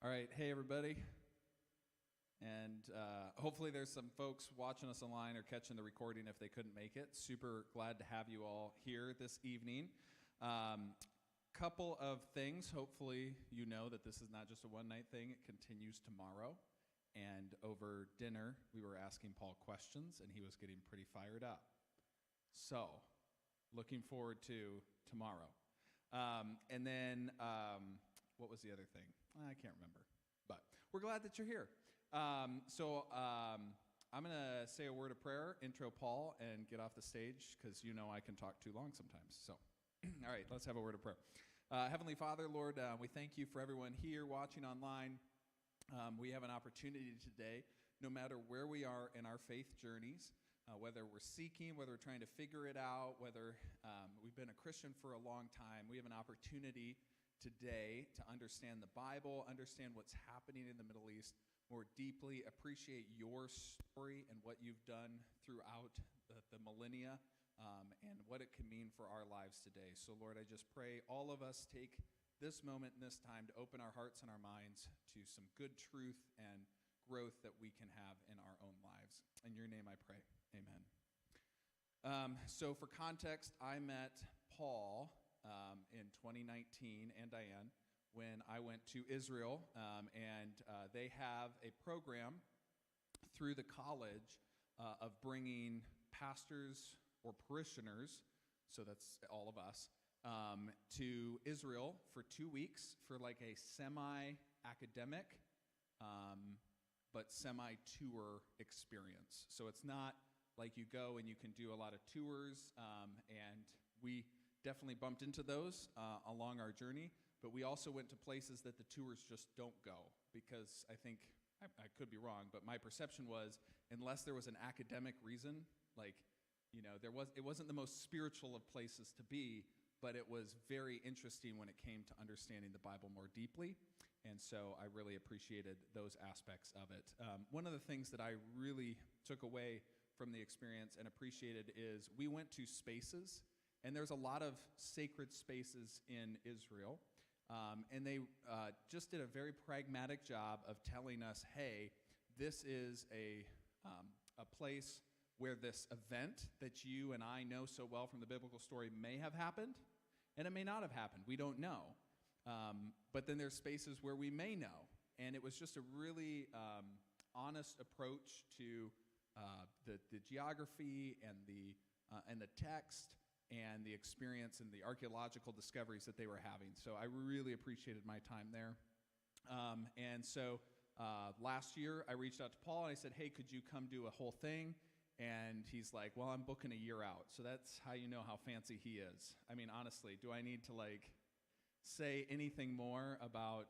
All right, hey everybody, and hopefully there's some folks watching us online or catching the recording if they couldn't make it. Super glad to have you all here this evening. Couple of things. Hopefully you know that this is not just a one-night thing. It continues tomorrow, and over dinner we were asking Paul questions, and he was getting pretty fired up. So, looking forward to tomorrow. And then, what was the other thing? I can't remember, but we're glad that you're here. I'm going to say a word of prayer, intro Paul, and get off the stage because you know I can talk too long sometimes. So, all right, let's have a word of prayer. Heavenly Father, Lord, we thank you for everyone here watching online. We have an opportunity today, no matter where we are in our faith journeys, whether we're seeking, whether we're trying to figure it out, whether we've been a Christian for a long time, we have an opportunity today to understand the Bible, understand what's happening in the Middle East more deeply, appreciate your story and what you've done throughout the millennia, and what it can mean for our lives today. So, Lord, I just pray all of us take this moment and this time to open our hearts and our minds to some good truth and growth that we can have in our own lives. In your name I pray. Amen. So for context, I met Paul in 2019 and Diane when I went to Israel, and they have a program through the college of bringing pastors or parishioners, so that's all of us, to Israel for 2 weeks for like a semi-academic but semi-tour experience. So it's not like you go and you can do a lot of tours, and we definitely bumped into those along our journey, but we also went to places that the tours just don't go, because I think, I could be wrong, but my perception was, unless there was an academic reason, like, you know, it wasn't the most spiritual of places to be, but it was very interesting when it came to understanding the Bible more deeply, and so I really appreciated those aspects of it. One of the things that I really took away from the experience and appreciated is we went to spaces, and there's a lot of sacred spaces in Israel, and they just did a very pragmatic job of telling us, hey, this is a place where this event that you and I know so well from the biblical story may have happened, and it may not have happened. We don't know. But then there's spaces where we may know. And it was just a really honest approach to the geography and the text and the experience and the archaeological discoveries that they were having. So I really appreciated my time there. And so last year I reached out to Paul and I said, hey, could you come do a whole thing? And he's like, well, I'm booking a year out. So that's how you know how fancy he is. I mean, honestly, do I need to say anything more about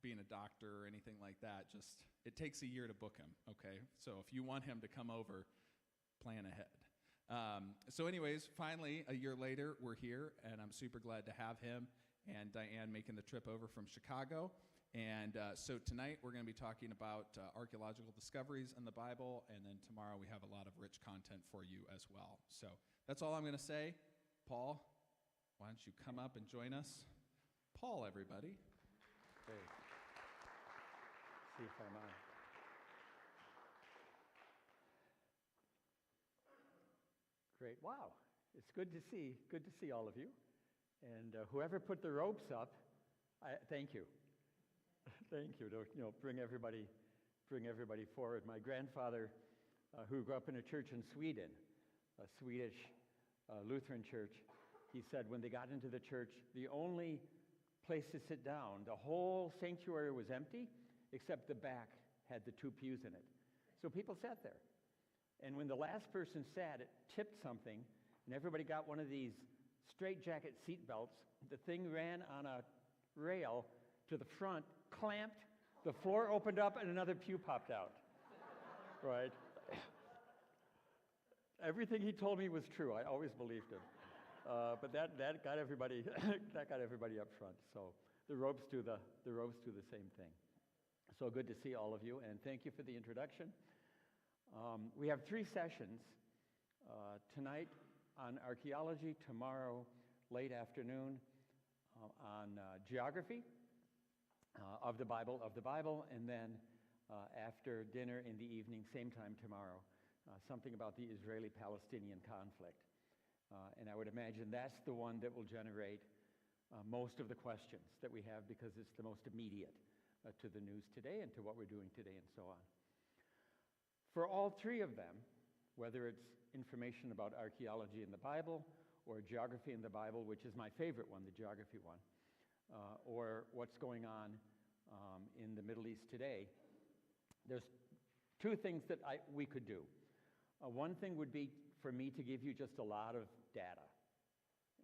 being a doctor or anything like that? Just, it takes a year to book him, okay? So if you want him to come over, plan ahead. So anyways, finally, a year later, we're here, and I'm super glad to have him and Diane making the trip over from Chicago. And so tonight we're going to be talking about archaeological discoveries in the Bible, and then tomorrow we have a lot of rich content for you as well. So that's all I'm going to say. Paul, why don't you come up and join us? Paul, everybody. Great. See if I'm on. Great. Wow. It's good to see all of you. And whoever put the ropes up, thank you. Thank you to bring everybody forward. My grandfather, who grew up in a church in Sweden, a Swedish Lutheran church, he said when they got into the church, the only place to sit down, the whole sanctuary was empty, except the back had the 2 pews in it. So people sat there. And when the last person sat, it tipped something, and everybody got one of these straitjacket seat belts. The thing ran on a rail to the front, clamped, the floor opened up, and another pew popped out. Right? Everything he told me was true. I always believed him. But that got everybody up front. So the ropes do the same thing. So good to see all of you, and thank you for the introduction. We have 3 sessions tonight on archaeology, tomorrow late afternoon on geography, of the Bible, and then after dinner in the evening, same time tomorrow, something about the Israeli-Palestinian conflict. And I would imagine that's the one that will generate most of the questions that we have, because it's the most immediate to the news today and to what we're doing today and so on. For all three of them, whether it's information about archaeology in the Bible or geography in the Bible, which is my favorite one, the geography one, or what's going on in the Middle East today, there's two things that we could do. One thing would be for me to give you just a lot of data,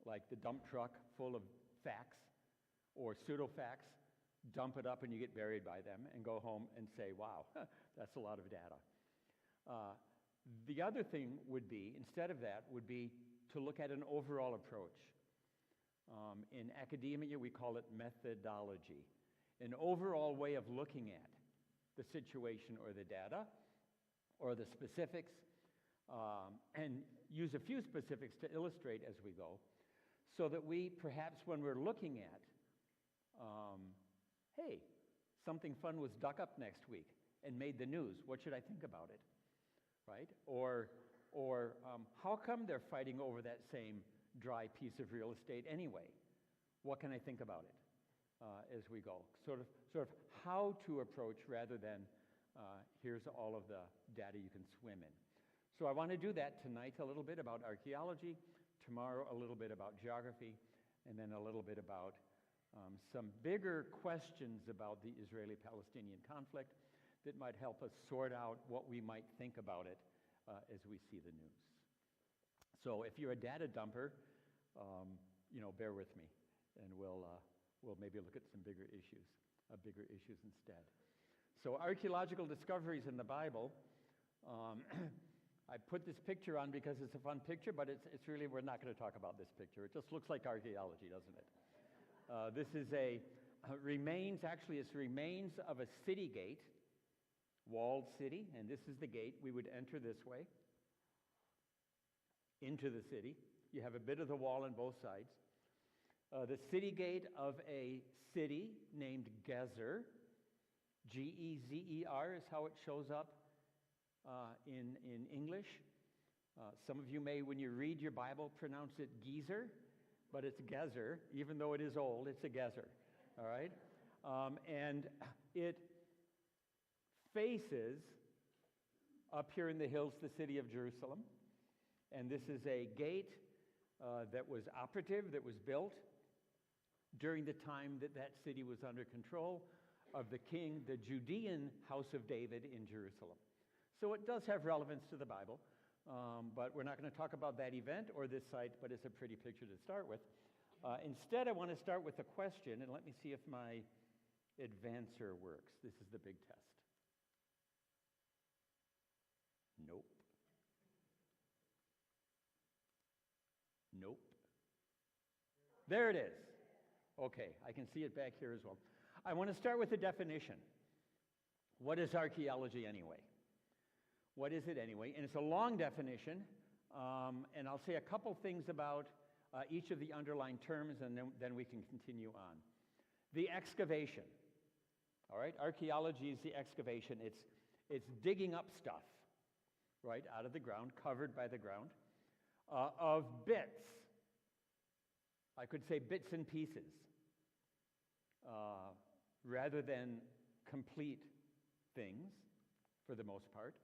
like the dump truck full of facts or pseudo-facts, dump it up and you get buried by them and go home and say, wow, that's a lot of data. The other thing would be, instead of that, would be to look at an overall approach. In academia, we call it methodology, an overall way of looking at the situation or the data or the specifics, and use a few specifics to illustrate as we go, so that we perhaps, when we're looking at, hey, something fun was dug up next week and made the news, what should I think about it, right? Or how come they're fighting over that same dry piece of real estate anyway? What can I think about it as we go? Sort of how to approach, rather than here's all of the data you can swim in. So I want to do that tonight, a little bit about archaeology, tomorrow a little bit about geography, and then a little bit about some bigger questions about the Israeli-Palestinian conflict that might help us sort out what we might think about it as we see the news. So if you're a data dumper, bear with me, and we'll maybe look at some bigger issues instead. So archaeological discoveries in the Bible. I put this picture on because it's a fun picture, but it's really, we're not going to talk about this picture. It just looks like archaeology, doesn't it? This is remains of a city gate, walled city, and this is the gate. We would enter this way into the city. You have a bit of the wall on both sides. The city gate of a city named Gezer, G-E-Z-E-R is how it shows up in English. Some of you may, when you read your Bible, pronounce it Geezer, but it's Gezer. Even though it is old, it's a Gezer, all right? And it faces, up here in the hills, the city of Jerusalem. And this is a gate that was operative, that was built during the time that that city was under control of the king, the Judean house of David in Jerusalem. So it does have relevance to the Bible, but we're not going to talk about that event or this site, but it's a pretty picture to start with. Instead, I want to start with a question, and let me see if my advancer works. This is the big test. Nope. Nope. There it is. Okay, I can see it back here as well. I want to start with a definition. What is archaeology anyway? What is it anyway? And it's a long definition, and I'll say a couple things about each of the underlying terms, and then we can continue on. The excavation. All right, archaeology is the excavation. It's digging up stuff, right, out of the ground, covered by the ground, of bits. I could say bits and pieces, rather than complete things, for the most part.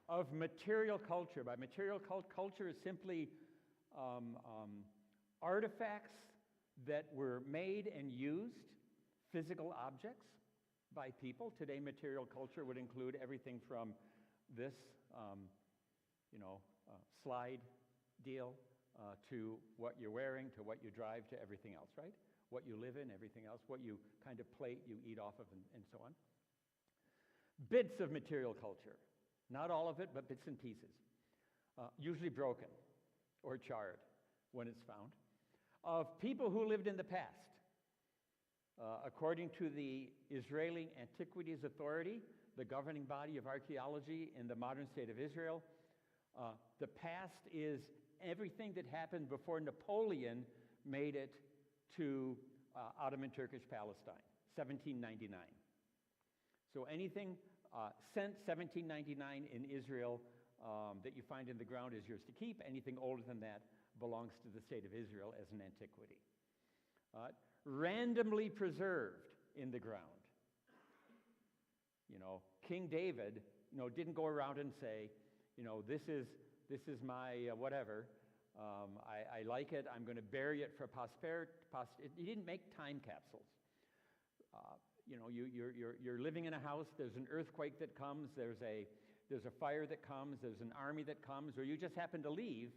Of material culture. By material culture is simply artifacts that were made and used, physical objects by people. Today, material culture would include everything from this, slide deal, to what you're wearing, to what you drive, to everything else, right? What you live in, everything else, what you kind of plate you eat off of, and so on. Bits of material culture. Not all of it, but bits and pieces. Usually broken or charred when it's found. Of people who lived in the past. According to the Israeli Antiquities Authority, the governing body of archaeology in the modern state of Israel, the past is everything that happened before Napoleon made it to Ottoman Turkish Palestine. 1799. So anything since 1799 in Israel that you find in the ground is yours to keep. Anything older than that belongs to the state of Israel as an antiquity. Randomly preserved in the ground. King David, didn't go around and say, this is my whatever. I like it. I'm going to bury it for posterity. He didn't make time capsules. You're living in a house. There's an earthquake that comes. There's a fire that comes. There's an army that comes, or you just happen to leave,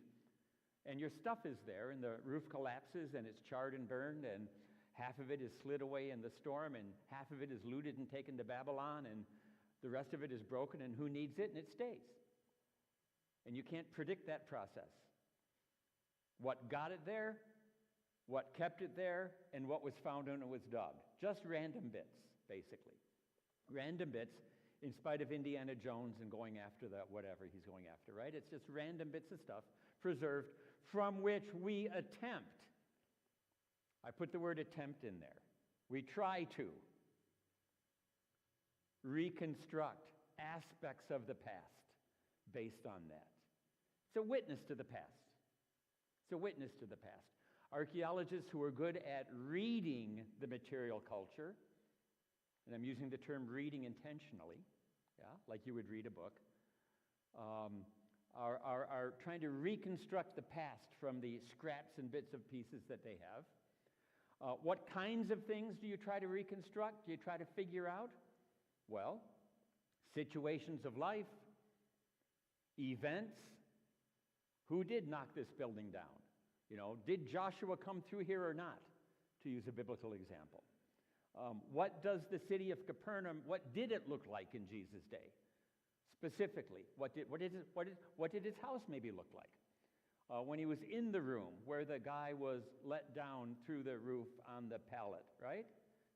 and your stuff is there, and the roof collapses, and it's charred and burned, and half of it is slid away in the storm, and half of it is looted and taken to Babylon, and the rest of it is broken, and who needs it? And it stays. And you can't predict that process. What got it there, what kept it there, and what was found when it was dug. Just random bits, basically. Random bits, in spite of Indiana Jones and going after that whatever he's going after, right? It's just random bits of stuff preserved from which we attempt. I put the word attempt in there. We try to reconstruct aspects of the past based on that. It's a witness to the past. It's a witness to the past. Archaeologists who are good at reading the material culture, and I'm using the term reading intentionally, like you would read a book, are trying to reconstruct the past from the scraps and bits of pieces that they have. What kinds of things do you try to reconstruct? Do you try to figure out? Well, situations of life, events. Who did knock this building down? Did Joshua come through here or not, to use a biblical example? What does the city of Capernaum, what did it look like in Jesus' day? Specifically, what did his house maybe look like? When he was in the room where the guy was let down through the roof on the pallet, right,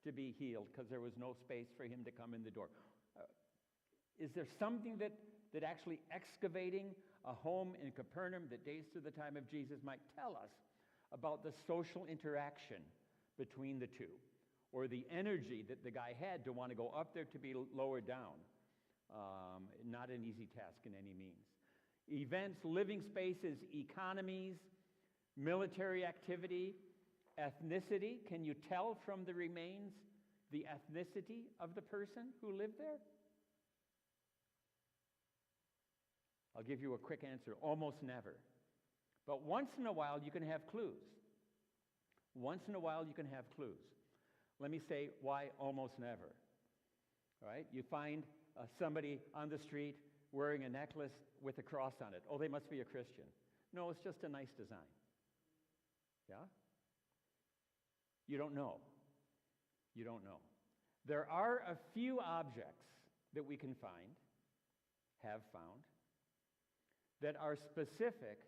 to be healed because there was no space for him to come in the door. Is there something that actually excavating a home in Capernaum that dates to the time of Jesus might tell us about the social interaction between the two, or the energy that the guy had to want to go up there to be lowered down? Not an easy task in any means. Events, living spaces, economies, military activity, ethnicity. Can you tell from the remains the ethnicity of the person who lived there? I'll give you a quick answer. Almost never. But once in a while, you can have clues. Once in a while, you can have clues. Let me say why almost never. All right? You find somebody on the street wearing a necklace with a cross on it. Oh, they must be a Christian. No, it's just a nice design. Yeah? You don't know. You don't know. There are a few objects that we can find, have found, that are specific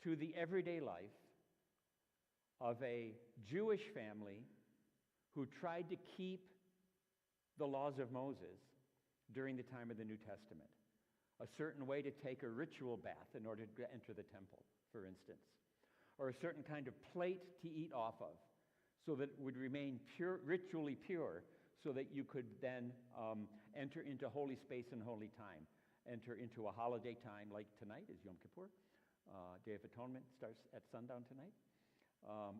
to the everyday life of a Jewish family who tried to keep the laws of Moses during the time of the New Testament. A certain way to take a ritual bath in order to enter the temple, for instance. Or a certain kind of plate to eat off of, so that it would remain pure, ritually pure, so that you could then enter into holy space and holy time. Enter into a holiday time like tonight is Yom Kippur. Day of Atonement starts at sundown tonight.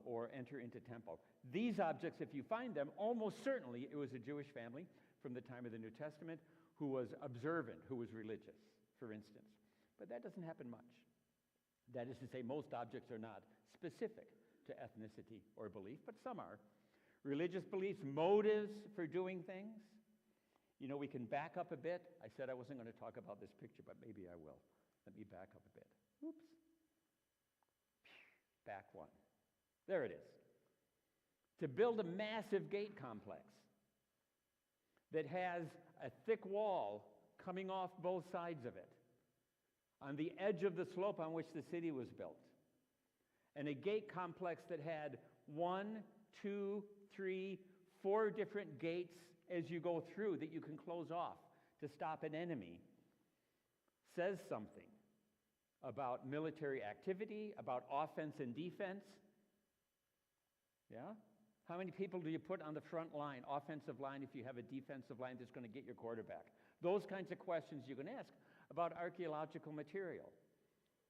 Or enter into temple. These objects, if you find them, almost certainly it was a Jewish family from the time of the New Testament who was observant, who was religious, for instance. But that doesn't happen much. That is to say, most objects are not specific to ethnicity or belief, but some are. Religious beliefs, motives for doing things. We can back up a bit. I said I wasn't going to talk about this picture, but maybe I will. Let me back up a bit. Oops. Back one. There it is. To build a massive gate complex that has a thick wall coming off both sides of it, on the edge of the slope on which the city was built, and a gate complex that had 1, 2, 3, 4 different gates as you go through that you can close off to stop an enemy, says something about military activity, about offense and defense. Yeah? How many people do you put on the front line, offensive line, if you have a defensive line that's going to get your quarterback? Those kinds of questions you can ask about archaeological material.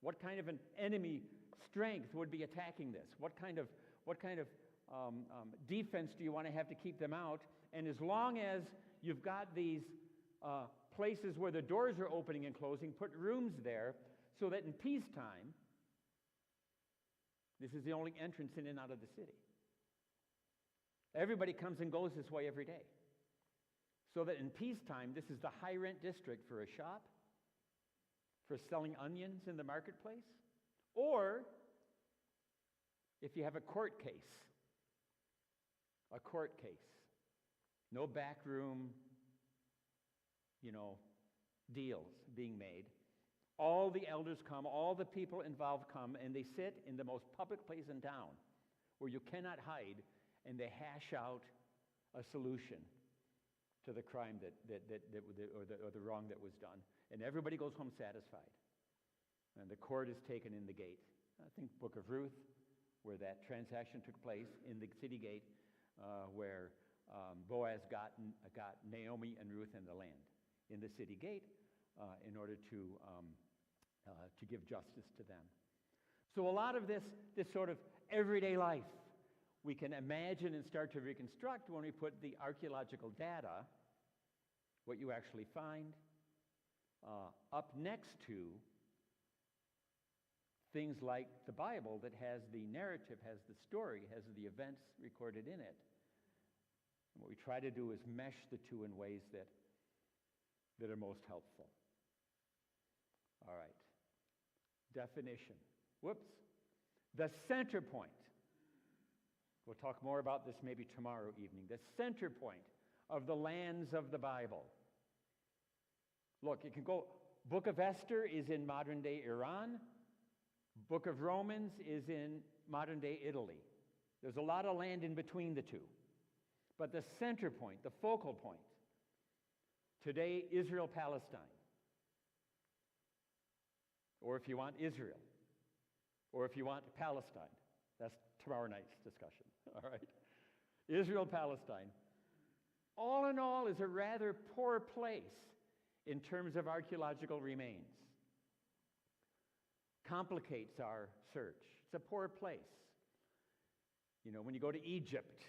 What kind of an enemy strength would be attacking this? What kind of defense do you want to have to keep them out? And as long as you've got these places where the doors are opening and closing, put rooms there so that in peacetime, this is the only entrance in and out of the city. Everybody comes and goes this way every day. So that in peacetime, this is the high rent district for a shop, for selling onions in the marketplace, or if you have a court case, no backroom, deals being made. All the elders come, all the people involved come, and they sit in the most public place in town where you cannot hide, and they hash out a solution to the crime or the wrong that was done. And everybody goes home satisfied. And the court is taken in the gate. I think Book of Ruth, where that transaction took place in the city gate, where Boaz got Naomi and Ruth and the land in the city gate in order to give justice to them. So a lot of this sort of everyday life we can imagine and start to reconstruct when we put the archaeological data, what you actually find, up next to things like the Bible that has the narrative, has the story, has the events recorded in it. And what we try to do is mesh the two in ways that are most helpful. All right. Definition. Whoops. The center point. We'll talk more about this maybe tomorrow evening. The center point of the lands of the Bible. Look, it can go, Book of Esther is in modern-day Iran. Book of Romans is in modern-day Italy. There's a lot of land in between the two. But the center point, the focal point, today, Israel-Palestine. Or if you want Israel. Or if you want Palestine. That's tomorrow night's discussion, all right? Israel-Palestine. All in all, is a rather poor place in terms of archaeological remains. Complicates our search. It's a poor place. When you go to Egypt,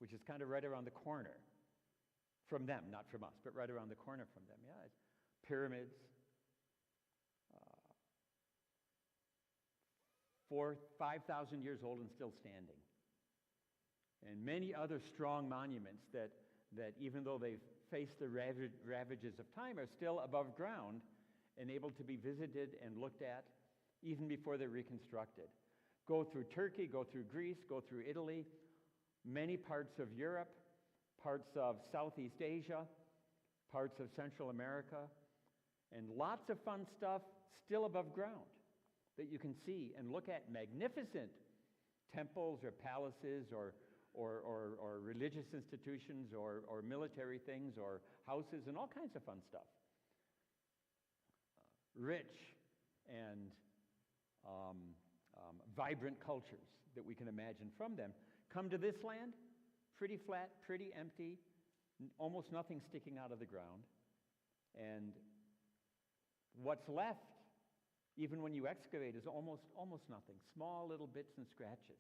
which is kind of right around the corner from them, not from us, but right around the corner from them, yeah, it's pyramids, 5,000 years old and still standing. And many other strong monuments that even though they've faced the ravages of time, are still above ground and able to be visited and looked at even before they're reconstructed. Go through Turkey, go through Greece, go through Italy, many parts of Europe, parts of Southeast Asia, parts of Central America, and lots of fun stuff still above ground that you can see and look at. Magnificent temples or palaces or religious institutions or military things or houses and all kinds of fun stuff. Rich and vibrant cultures that we can imagine from them. Come to this land, pretty flat, pretty empty, almost nothing sticking out of the ground. And what's left, even when you excavate, is almost nothing. Small little bits and scratches.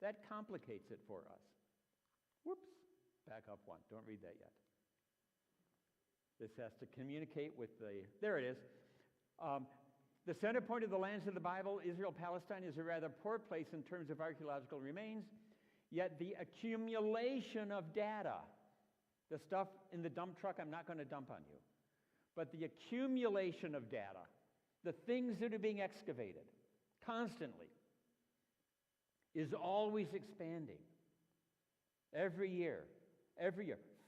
That complicates it for us. Whoops, back up one. Don't read that yet. This has to communicate with there it is. The center point of the lands of the Bible, Israel-Palestine, is a rather poor place in terms of archaeological remains, yet the accumulation of data, the stuff in the dump truck I'm not going to dump on you, but the accumulation of data, the things that are being excavated constantly, is always expanding. Every year.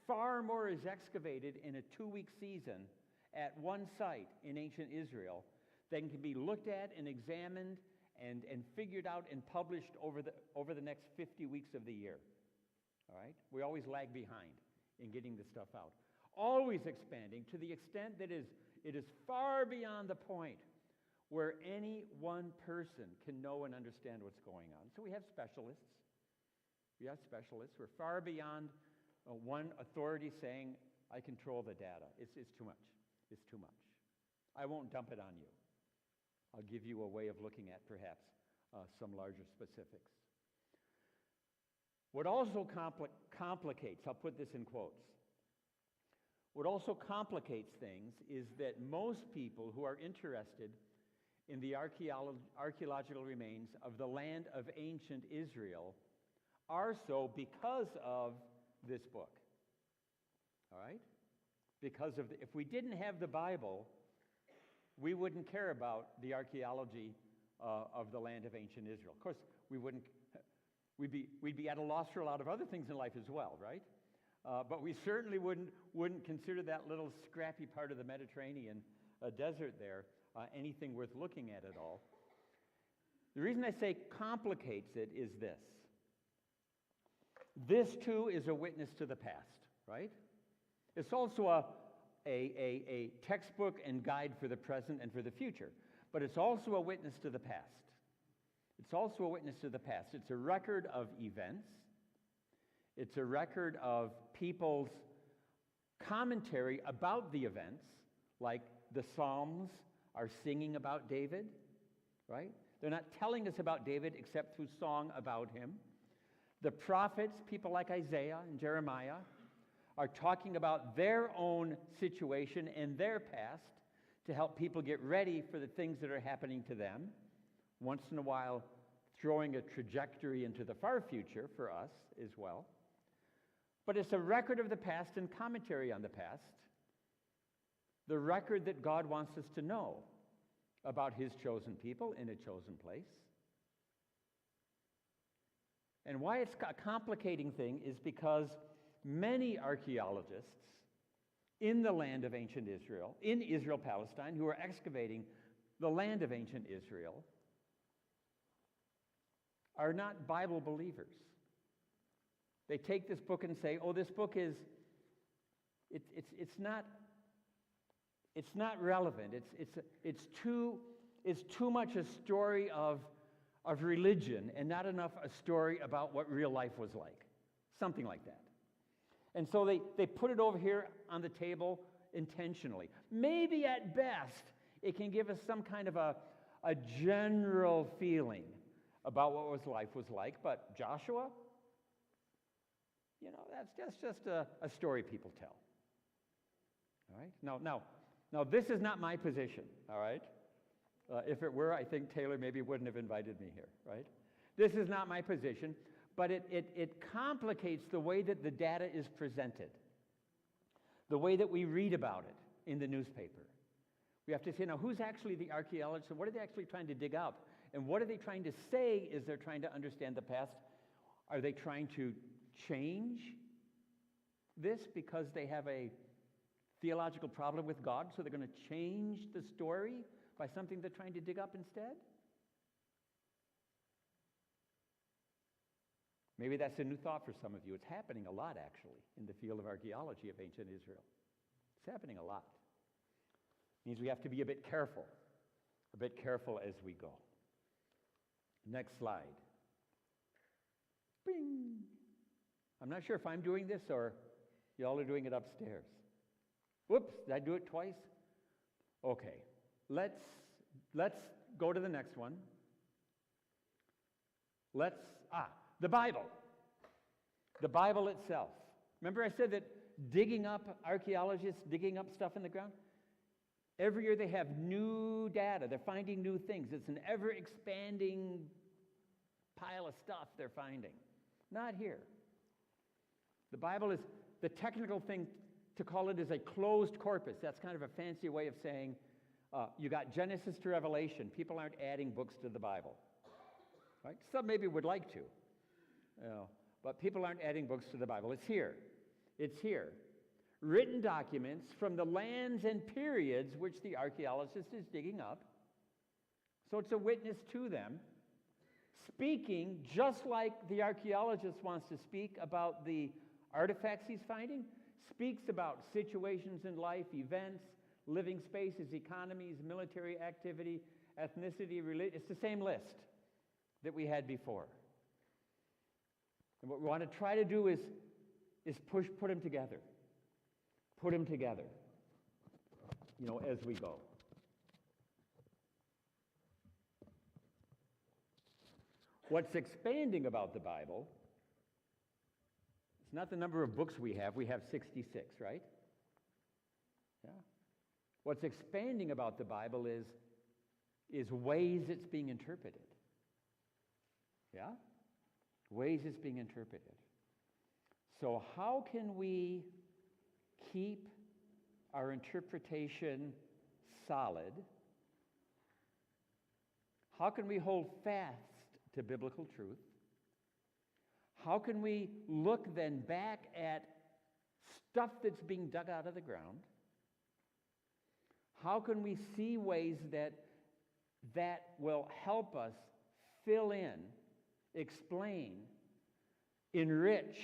Far more is excavated in a 2-week season at one site in ancient Israel than can be looked at and examined and figured out and published over the next 50 weeks of the year. All right? We always lag behind in getting the stuff out. Always expanding to the extent that it is far beyond the point where any one person can know and understand what's going on. So we have specialists We have specialists. We're far beyond one authority saying, I control the data. It's too much. It's too much. I won't dump it on you. I'll give you a way of looking at perhaps some larger specifics. What also complicates, I'll put this in quotes, what also complicates things is that most people who are interested in the archaeological remains of the land of ancient Israel are so because of this book. All right? Because of if we didn't have the Bible, we wouldn't care about the archaeology of the land of ancient Israel. Of course, we'd be at a loss for a lot of other things in life as well, right? But we certainly wouldn't consider that little scrappy part of the Mediterranean desert there anything worth looking at all. The reason I say complicates it is this. This too is a witness to the past, right? It's also a textbook and guide for the present and for the future, but it's also a witness to the past. It's also a witness to the past. It's a record of events. It's a record of people's commentary about the events, like the Psalms are singing about David, right? They're not telling us about David except through song about him. The prophets, people like Isaiah and Jeremiah, are talking about their own situation and their past to help people get ready for the things that are happening to them, once in a while throwing a trajectory into the far future for us as well. But it's a record of the past and commentary on the past, the record that God wants us to know about his chosen people in a chosen place. And why it's a complicating thing is because many archaeologists in the land of ancient Israel, in Israel, Palestine, who are excavating the land of ancient Israel, are not Bible believers. They take this book and say, oh, this book is, it's not relevant. It's too much a story of religion and not enough a story about what real life was like. Something like that. And so they put it over here on the table intentionally. Maybe at best, it can give us some kind of a general feeling about what life was like. But Joshua, that's just a story people tell. All right? Now, this is not my position, all right? If it were, I think Taylor maybe wouldn't have invited me here, right? This is not my position, but it complicates the way that the data is presented, the way that we read about it in the newspaper. We have to say, now, who's actually the archaeologist, and what are they actually trying to dig up? And what are they trying to say as they're trying to understand the past? Are they trying to change this because they have a theological problem with God, so they're going to change the story by something they're trying to dig up instead? Maybe that's a new thought for some of you. It's happening a lot, actually, in the field of archaeology of ancient Israel. It's happening a lot. It means we have to be a bit careful as we go. Next slide. Bing! I'm not sure if I'm doing this or y'all are doing it upstairs. Whoops, did I do it twice? Okay, let's go to the next one. The Bible. The Bible itself. Remember I said that archaeologists digging up stuff in the ground? Every year they have new data. They're finding new things. It's an ever-expanding pile of stuff they're finding. Not here. The Bible is, the technical thing to call it is a closed corpus. That's kind of a fancy way of saying you got Genesis to Revelation. People aren't adding books to the Bible. Right? Some maybe would like to. But people aren't adding books to the Bible. It's here. It's here. Written documents from the lands and periods which the archaeologist is digging up. So it's a witness to them, speaking just like the archaeologist wants to speak about the artifacts he's finding, speaks about situations in life, events, living spaces, economies, military activity, ethnicity, religion. It's the same list that we had before. And what we want to try to do is put them together. Put them together, as we go. What's expanding about the Bible, it's not the number of books we have. We have 66, right? Yeah. What's expanding about the Bible is ways it's being interpreted. Yeah? Ways it's being interpreted. So how can we keep our interpretation solid? How can we hold fast to biblical truth? How can we look then back at stuff that's being dug out of the ground? How can we see ways that will help us fill in, explain, enrich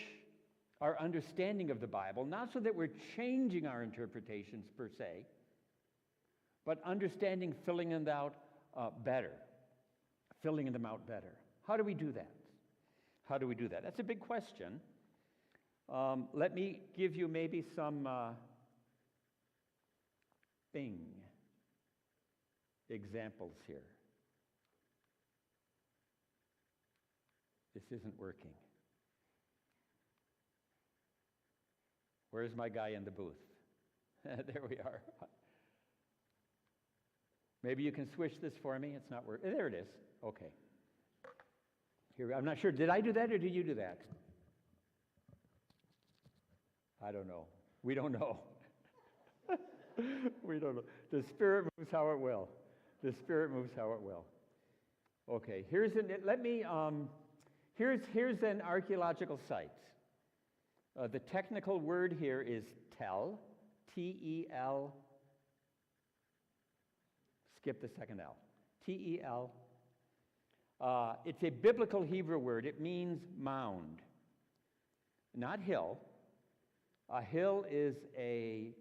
our understanding of the Bible, not so that we're changing our interpretations per se, but understanding, filling them out better. Filling them out better. How do we do that? How do we do that? That's a big question. Let me give you maybe some examples here. This isn't working. Where's my guy in the booth? There we are. Maybe you can switch this for me. It's not working. There it is. Okay. Here, I'm not sure. Did I do that or did you do that? I don't know. We don't know. We don't know. The Spirit moves how it will. The Spirit moves how it will. Okay. Here's an archaeological site. The technical word here is tel, T-E-L. Skip the second L. T-E-L. It's a biblical Hebrew word. It means mound, not hill. A hill is a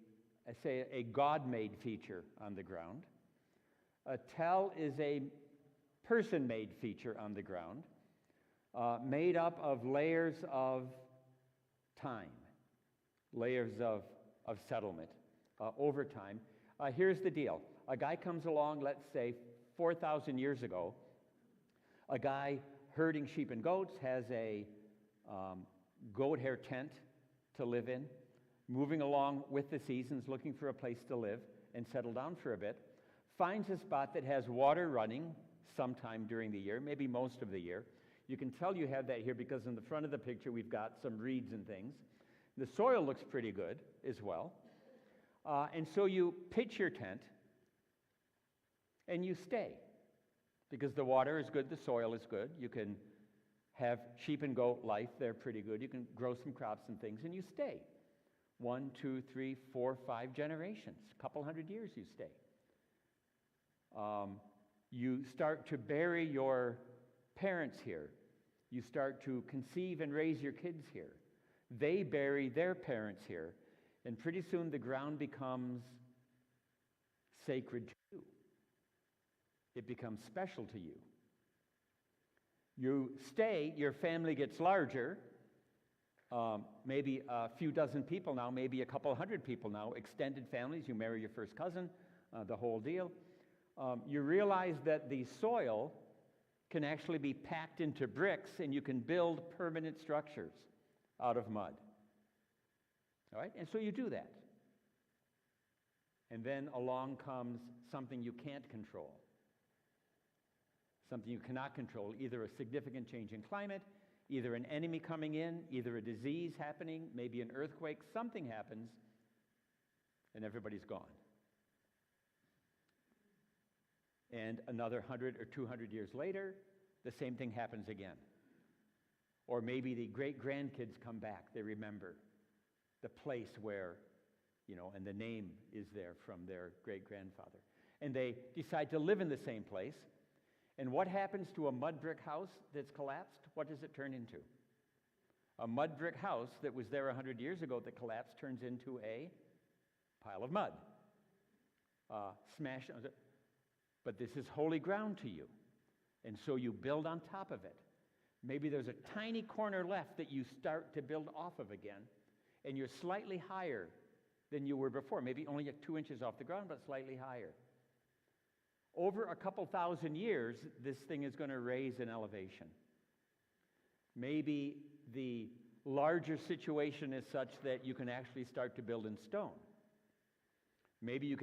God-made feature on the ground. A tel is a person-made feature on the ground, made up of layers of time, layers of settlement over time. Here's the deal. A guy comes along, let's say 4,000 years ago. A guy herding sheep and goats has a goat hair tent to live in, moving along with the seasons, looking for a place to live and settle down for a bit, finds a spot that has water running sometime during the year, maybe most of the year. You can tell you have that here because in the front of the picture we've got some reeds and things. The soil looks pretty good as well. And so you pitch your tent and you stay. Because the water is good, the soil is good. You can have sheep and goat life, they're pretty good. You can grow some crops and things, and you stay. 1, 2, 3, 4, 5 generations. A couple hundred years you stay. You start to bury your parents here. You start to conceive and raise your kids here. They bury their parents here. And pretty soon the ground becomes sacred to you. It becomes special to you. You stay, your family gets larger, maybe a few dozen people now, maybe a couple hundred people now, extended families, you marry your first cousin, the whole deal. You realize that the soil can actually be packed into bricks and you can build permanent structures out of mud. All right? And so you do that. And then along comes something you can't control. Something you cannot control, either a significant change in climate, either an enemy coming in, either a disease happening, maybe an earthquake, something happens, and everybody's gone. And another 100 or 200 years later, the same thing happens again. Or maybe the great-grandkids come back, they remember the place where, and the name is there from their great-grandfather. And they decide to live in the same place. And what happens to a mud brick house that's collapsed? What does it turn into? A mud brick house that was there 100 years ago that collapsed turns into a pile of mud. Smash. But this is holy ground to you. And so you build on top of it. Maybe there's a tiny corner left that you start to build off of again, and you're slightly higher than you were before. Maybe only 2 inches off the ground, but slightly higher. Over a couple thousand years, this thing is going to raise in elevation. Maybe the larger situation is such that you can actually start to build in stone. Maybe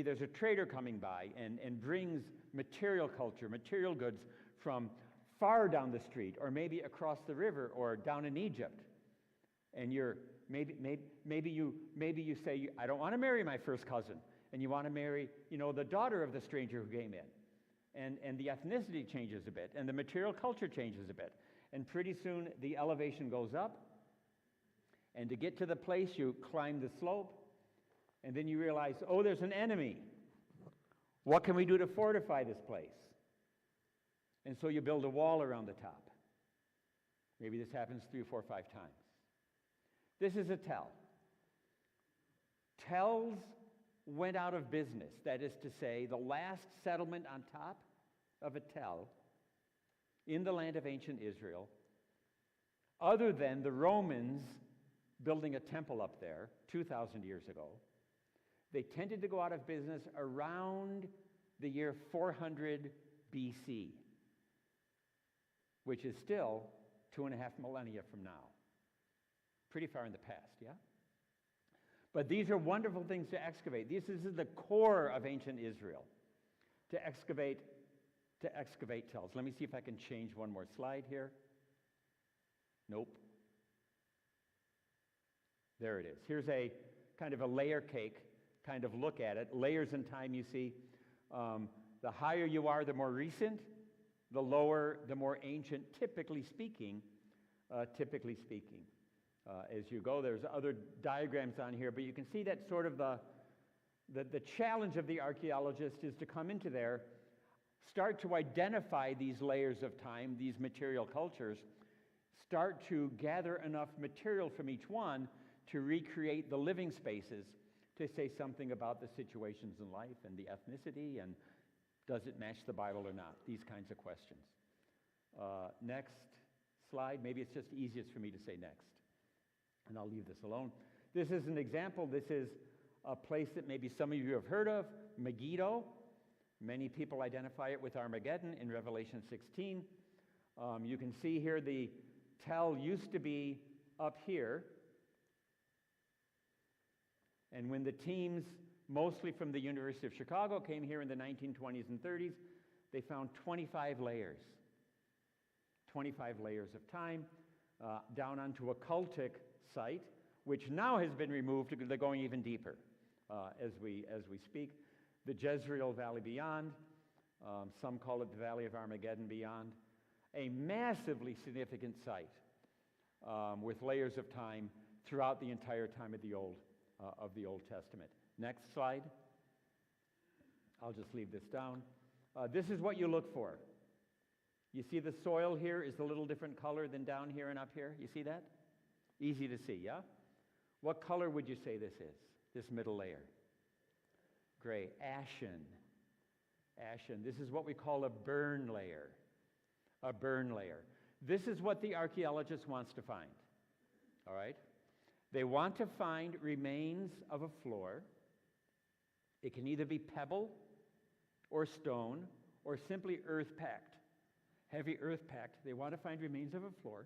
there's a trader coming by and brings material culture, material goods from far down the street, or maybe across the river, or down in Egypt. And maybe you say, I don't want to marry my first cousin, and you want to marry, the daughter of the stranger who came in. And the ethnicity changes a bit, and the material culture changes a bit. And pretty soon the elevation goes up, and to get to the place you climb the slope, and then you realize, oh, there's an enemy. What can we do to fortify this place? And so you build a wall around the top. Maybe this happens 3, 4, 5 times. This is a tell. Tells went out of business. That is to say, the last settlement on top of a tell in the land of ancient Israel, other than the Romans building a temple up there 2,000 years ago, they tended to go out of business around the year 400 BC, which is still 2.5 millennia from now. Pretty far in the past, yeah? But these are wonderful things to excavate. This is the core of ancient Israel, to excavate tells. Let me see if I can change one more slide here. Nope. There it is. Here's a kind of a layer cake kind of look at it. Layers in time, you see. The higher you are, the more recent. The lower, the more ancient, typically speaking. As you go, there's other diagrams on here, but you can see that sort of the challenge of the archaeologist is to come into there, start to identify these layers of time, these material cultures, start to gather enough material from each one to recreate the living spaces, to say something about the situations in life and the ethnicity, and does it match the Bible or not? These kinds of questions. Next slide. Maybe it's just easiest for me to say next, and I'll leave this alone. This is an example. This is a place that maybe some of you have heard of, Megiddo. Many people identify it with Armageddon in Revelation 16. You can see here the tell used to be up here. And when the teams, mostly from the University of Chicago, came here in the 1920s and 30s, they found 25 layers. 25 layers of time down onto a cultic site, which now has been removed because they're going even deeper as we speak. The Jezreel Valley beyond, some call it the Valley of Armageddon beyond, a massively significant site with layers of time throughout the entire time of the Old Testament. Next slide. I'll just leave this down. This is what you look for. You see the soil here is a little different color than down here and up here. You see that? Easy to see, yeah? What color would you say this is, this middle layer? Gray. Ashen. Ashen. This is what we call a burn layer. A burn layer. This is what the archaeologist wants to find. All right? They want to find remains of a floor. It can either be pebble or stone or simply earth packed. Heavy earth packed. They want to find remains of a floor.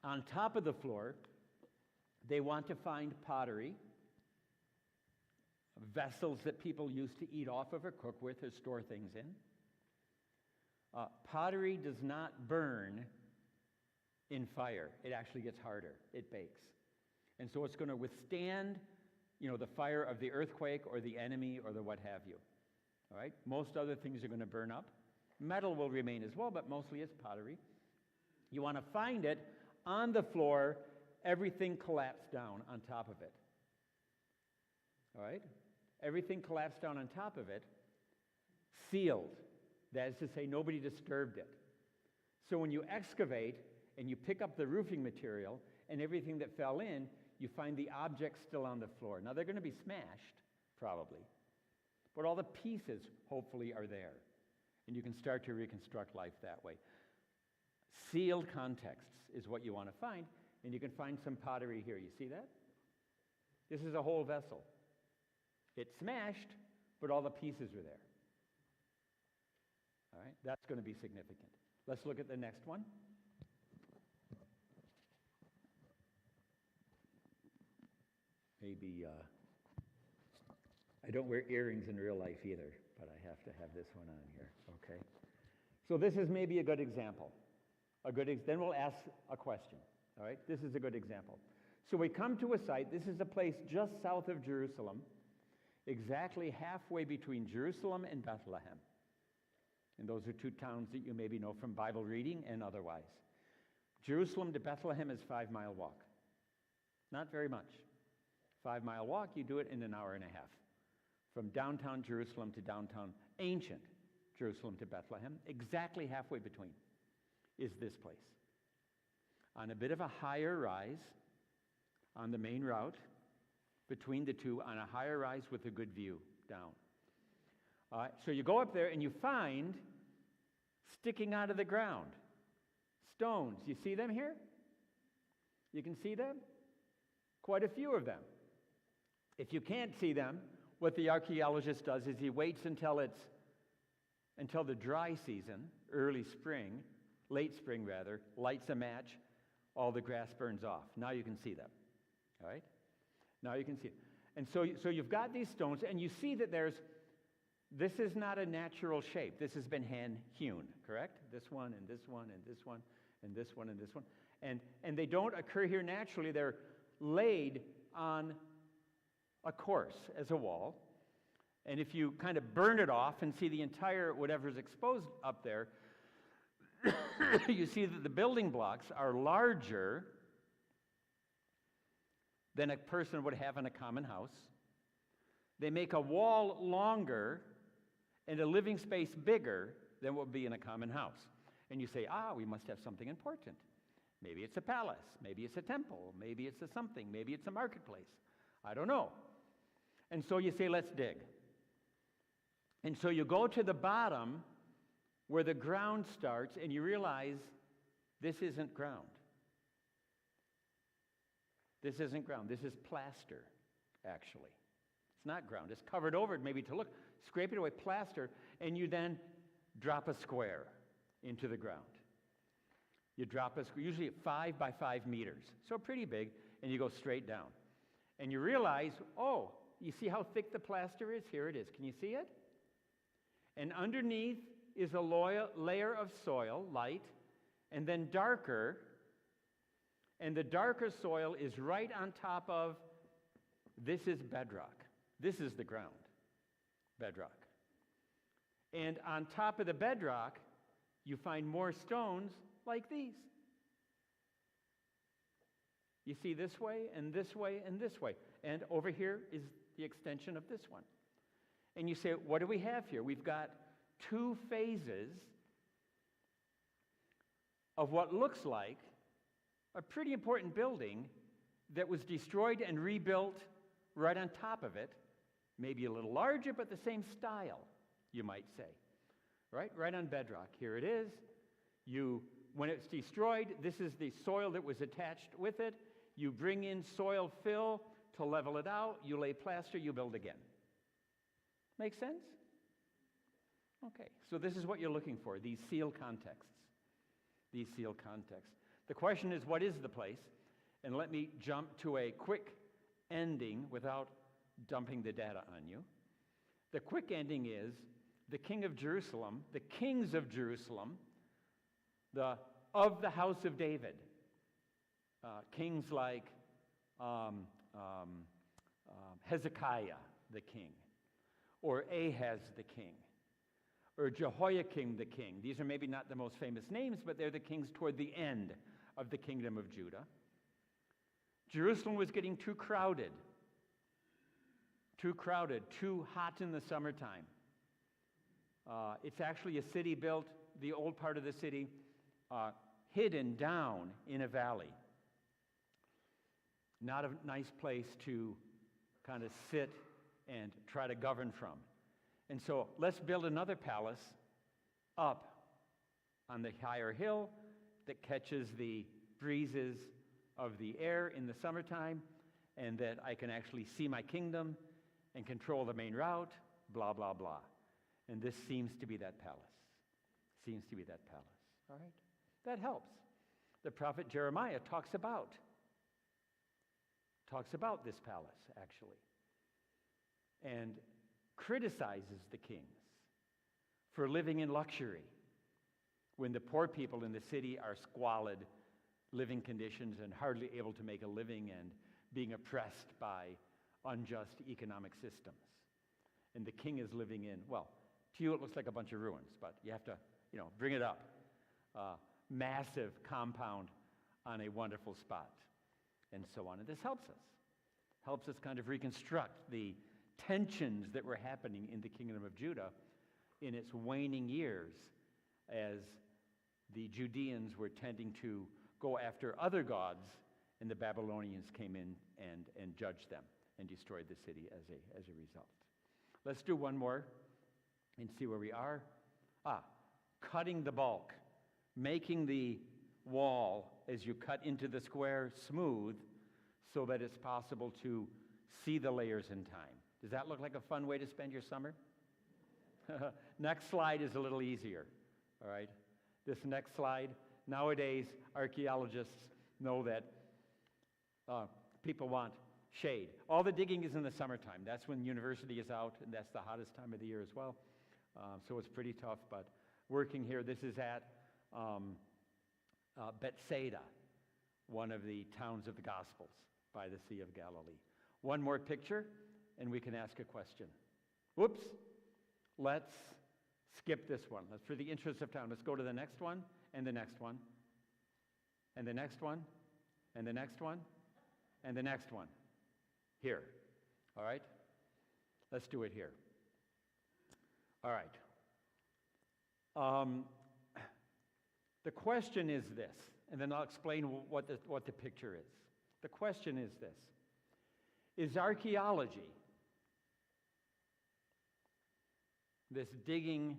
On top of the floor, they want to find pottery, vessels that people used to eat off of or cook with or store things in. Pottery does not burn in fire. It actually gets harder. It bakes. And so it's going to withstand, the fire of the earthquake or the enemy or the what have you. All right? Most other things are going to burn up. Metal will remain as well, but mostly it's pottery. You want to find it on the floor, everything collapsed down on top of it. All right? Everything collapsed down on top of it, sealed. That is to say, nobody disturbed it. So when you excavate and you pick up the roofing material and everything that fell in, you find the objects still on the floor. Now, they're going to be smashed, probably, but all the pieces, hopefully, are there. And you can start to reconstruct life that way. Sealed contexts is what you want to find, and you can find some pottery here. You see that? This is a whole vessel. It's smashed, but all the pieces are there. All right, that's going to be significant. Let's look at the next one. Maybe, I don't wear earrings in real life either, but I have to have this one on here, okay? So this is maybe a good example. Then we'll ask a question, all right? This is a good example. So we come to a site. This is a place just south of Jerusalem, exactly halfway between Jerusalem and Bethlehem. And those are two towns that you maybe know from Bible reading and otherwise. Jerusalem to Bethlehem is a 5-mile walk. Not very much. 5-mile walk, you do it in an hour and a half. From downtown Jerusalem to downtown ancient Jerusalem to Bethlehem, exactly halfway between is this place. On a bit of a higher rise on the main route, between the two, on a higher rise with a good view down. So you go up there and you find, sticking out of the ground, stones. You see them here? You can see them? Quite a few of them. If you can't see them, what the archaeologist does is he waits until the dry season, early spring, late spring rather, lights a match, all the grass burns off. Now you can see them. All right? Now you can see it. And so you've got these stones, and you see that this is not a natural shape. This has been hand-hewn, correct? This one, and this one, and this one, and this one, and this one. And they don't occur here naturally. They're laid on a course as a wall. And if you kind of burn it off and see the entire whatever's exposed up there, you see that the building blocks are larger than a person would have in a common house. They make a wall longer and a living space bigger than what would be in a common house. And you say, we must have something important. Maybe it's a palace. Maybe it's a temple. Maybe it's a something. Maybe it's a marketplace. I don't know. And so you say, let's dig. And so you go to the bottom where the ground starts, and you realize this isn't ground. This isn't ground. This is plaster, actually. It's not ground. It's covered over it maybe to look. Scrape it away, plaster, and you then drop a square into the ground. You drop a square, usually 5 by 5 meters, so pretty big, and you go straight down. And you realize, you see how thick the plaster is? Here it is. Can you see it? And underneath is a layer of soil, light, and then darker. And the darker soil is right on top of, this is bedrock. This is the ground, bedrock. And on top of the bedrock, you find more stones like these. You see this way, and this way, and this way. And over here is the extension of this one. And you say, what do we have here? We've got 2 phases of what looks like a pretty important building that was destroyed and rebuilt right on top of it. Maybe a little larger, but the same style, you might say. Right on bedrock. Here it is. When it's destroyed, this is the soil that was attached with it. You bring in soil fill to level it out. You lay plaster, you build again. Make sense? Okay, so this is what you're looking for, these sealed contexts. These sealed contexts. The question is, what is the place? And let me jump to a quick ending without dumping the data on you. The quick ending is the king of Jerusalem, the kings of Jerusalem, of the house of David. Kings like Hezekiah, the king, or Ahaz, the king, or Jehoiakim, the king. These are maybe not the most famous names, but they're the kings toward the end of the kingdom of Judah. Jerusalem was getting too crowded, too hot in the summertime. It's actually a city built, the old part of the city, hidden down in a valley. Not a nice place to kind of sit and try to govern from. And so let's build another palace up on the higher hill that catches the breezes of the air in the summertime, and that I can actually see my kingdom and control the main route, blah, blah, blah. And this seems to be that palace. Seems to be that palace. All right? That helps. The prophet Jeremiah talks about this palace, actually, and criticizes the kings for living in luxury when the poor people in the city are squalid living conditions and hardly able to make a living and being oppressed by unjust economic systems. And the king is living in, well, to you it looks like a bunch of ruins, but you have to, bring it up. Massive compound on a wonderful spot, and so on. And this helps us kind of reconstruct the tensions that were happening in the kingdom of Judah in its waning years as the Judeans were tending to go after other gods, and the Babylonians came in and judged them and destroyed the city as a result. Let's do one more and see where we are. Cutting the bulk, making the wall as you cut into the square smooth so that it's possible to see the layers in time. Does that look like a fun way to spend your summer? Next slide is a little easier, all right? This next slide, nowadays archaeologists know that people want shade. All the digging is in the summertime. That's when university is out, and that's the hottest time of the year as well. So it's pretty tough, but working here, this is at Bethsaida, one of the towns of the Gospels by the Sea of Galilee. One more picture, and we can ask a question. Whoops. Let's skip this one. For the interest of time, let's go to the next one, and the next one, and the next one, and the next one, and the next one. Here. All right? Let's do it here. All right. The question is this, and then I'll explain what the picture is. The question is this: is archaeology, this digging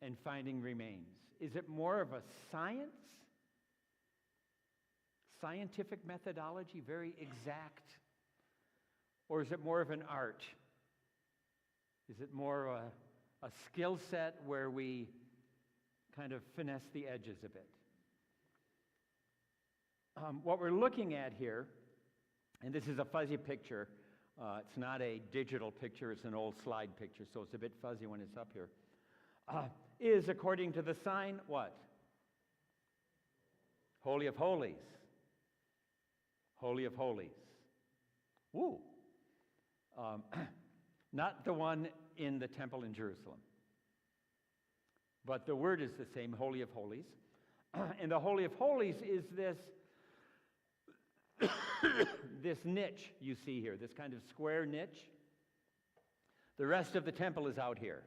and finding remains, is it more of a scientific methodology, very exact, or is it more of an art? Is it more of a skill set where we kind of finesse the edges a bit? What we're looking at here, and this is a fuzzy picture, it's not a digital picture, it's an old slide picture, so it's a bit fuzzy when it's up here, is, according to the sign, what? Holy of Holies. Holy of Holies. Woo! Not the one in the temple in Jerusalem. But the word is the same, Holy of Holies. And the Holy of Holies is this this niche you see here, this kind of square niche. The rest of the temple is out here.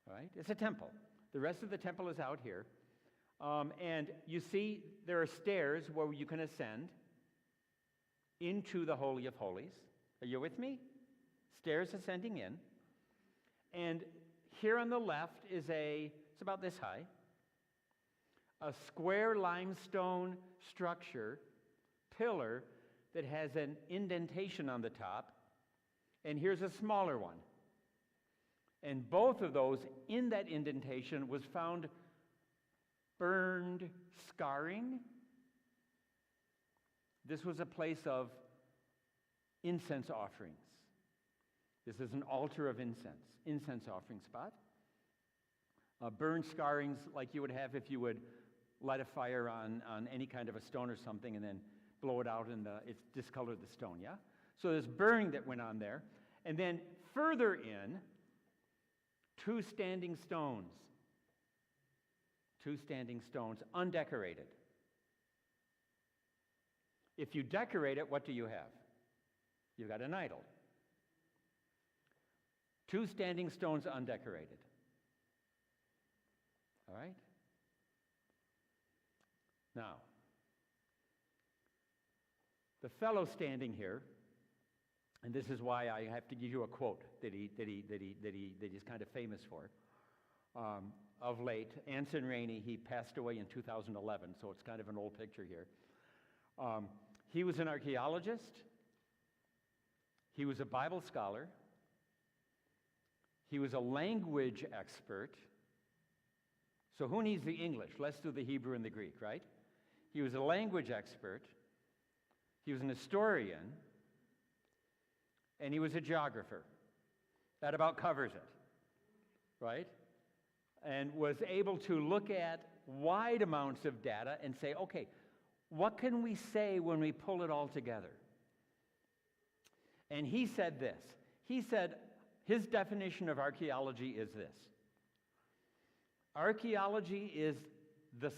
All right? It's a temple. The rest of the temple is out here. And you see there are stairs where you can ascend into the Holy of Holies. Are you with me? Stairs ascending in. And here on the left is it's about this high, a square limestone structure, pillar, that has an indentation on the top, and here's a smaller one. And both of those, in that indentation, was found burned scarring. This was a place of incense offerings. This is an altar of incense offering spot. Burned scarrings like you would have if you would light a fire on any kind of a stone or something and then blow it out and it's discolored the stone, yeah? So there's burning that went on there. And then further in, two standing stones, undecorated. If you decorate it, what do you have? You've got an idol. Two standing stones undecorated. All right? Now, the fellow standing here, and this is why I have to give you a quote that he's kind of famous for. of late. Anson Rainey, he passed away in 2011, so it's kind of an old picture here. He was an archaeologist. He was a Bible scholar. He was a language expert. So who needs the English? Let's do the Hebrew and the Greek, right? He was a language expert. He was an historian. And he was a geographer. That about covers it, right? And was able to look at wide amounts of data and say, okay, what can we say when we pull it all together? And he said this. He said his definition of archaeology is this. Archaeology is the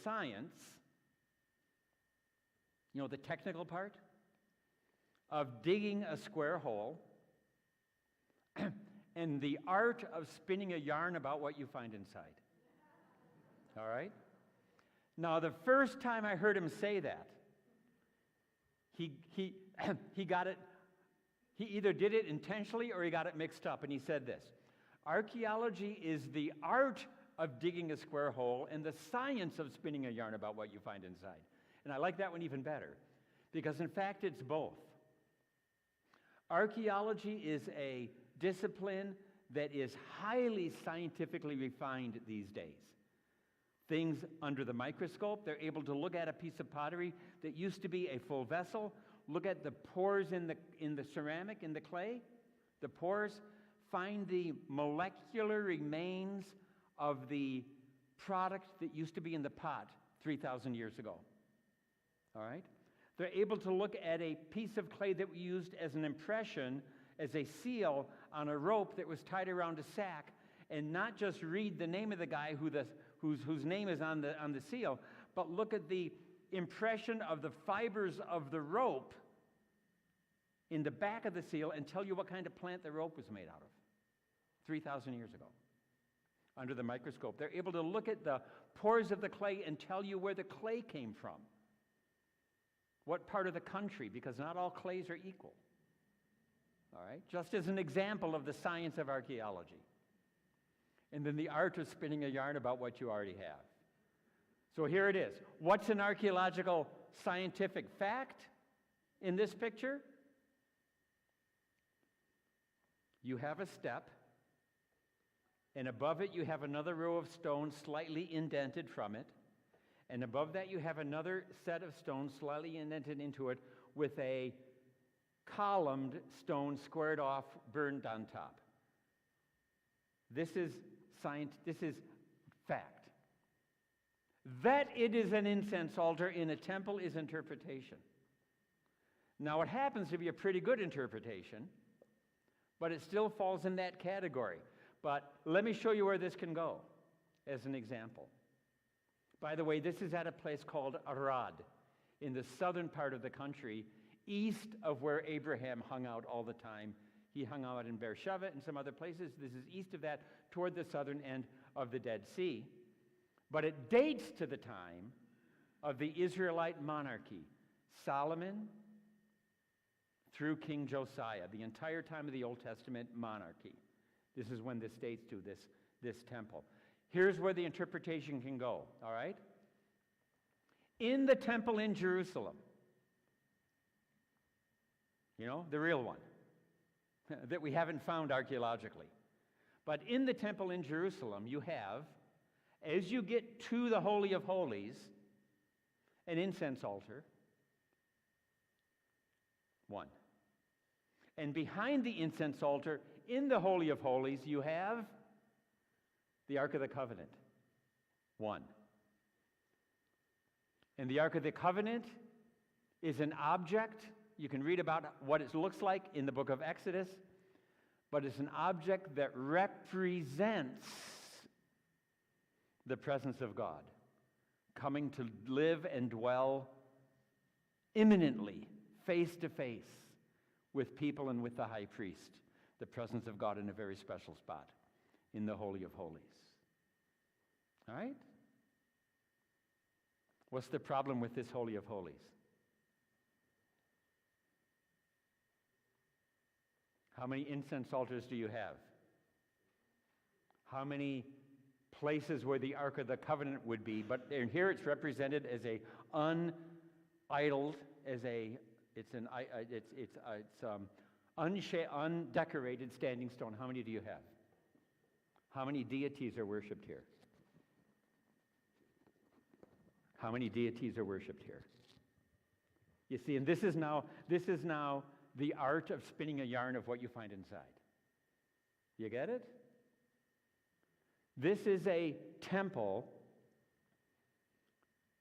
science, you know, the technical part, of digging a square hole and the art of spinning a yarn about what you find inside. All right? Now, the first time I heard him say that, he got it, he either did it intentionally or he got it mixed up, and he said this: archaeology is the art of digging a square hole and the science of spinning a yarn about what you find inside. And I like that one even better, because in fact it's both. Archaeology is a discipline that is highly scientifically refined these days. Things under the microscope, they're able to look at a piece of pottery that used to be a full vessel, look at the pores in the ceramic, in the clay, the pores, find the molecular remains of the product that used to be in the pot 3,000 years ago. All right? They're able to look at a piece of clay that we used as an impression, as a seal on a rope that was tied around a sack, and not just read the name of the guy whose name is on the seal, but look at the impression of the fibers of the rope in the back of the seal and tell you what kind of plant the rope was made out of 3,000 years ago under the microscope. They're able to look at the pores of the clay and tell you where the clay came from, what part of the country, because not all clays are equal. All right? Just as an example of the science of archaeology. And then the art of spinning a yarn about what you already have. So here it is. What's an archaeological scientific fact in this picture? You have a step, and above it you have another row of stones slightly indented from it, and above that you have another set of stones slightly indented into it with a columned stone squared off, burned on top. This is science, this is fact. That it is an incense altar in a temple is interpretation. Now, it happens to be a pretty good interpretation, but it still falls in that category. But let me show you where this can go as an example. By the way, this is at a place called Arad in the southern part of the country, east of where Abraham hung out all the time. He hung out in Beersheba and some other places. This is east of that, toward the southern end of the Dead Sea. But it dates to the time of the Israelite monarchy, Solomon through King Josiah, the entire time of the Old Testament monarchy. This is when this dates to, this temple. Here's where the interpretation can go, all right? In the temple in Jerusalem, you know, the real one, that we haven't found archaeologically. But in the temple in Jerusalem, you have, as you get to the Holy of Holies, an incense altar, one. And behind the incense altar, in the Holy of Holies, you have the Ark of the Covenant, one. And the Ark of the Covenant is an object. You can read about what it looks like in the book of Exodus, but it's an object that represents the presence of God, coming to live and dwell imminently, face to face, with people and with the high priest, the presence of God in a very special spot in the Holy of Holies. All right? What's the problem with this Holy of Holies? How many incense altars do you have? how many places where the Ark of the Covenant would be, but here it's represented as a unidled, as a undecorated standing stone. How many do you have? How many deities are worshipped here? How many deities are worshipped here? You see, and this is now the art of spinning a yarn of what you find inside. You get it? This is a temple,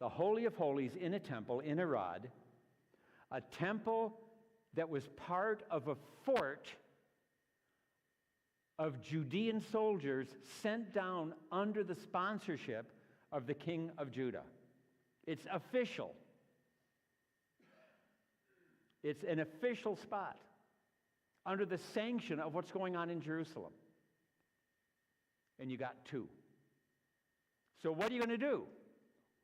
the Holy of Holies in a temple, in a rod, a temple that was part of a fort of Judean soldiers sent down under the sponsorship of the king of Judah. It's official. It's an official spot under the sanction of what's going on in Jerusalem. And you got two. So what are you going to do,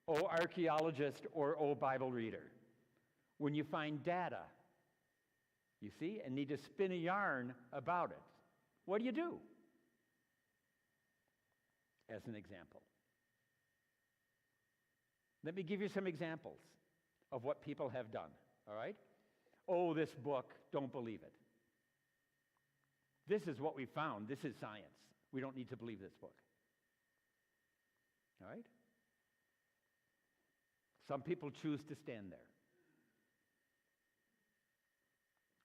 oh archaeologist or oh Bible reader, when you find data, you see, and need to spin a yarn about it? What do you do? As an example. Let me give you some examples of what people have done, all right? Oh, this book, don't believe it. This is what we found. This is science. We don't need to believe this book. All right? Some people choose to stand there.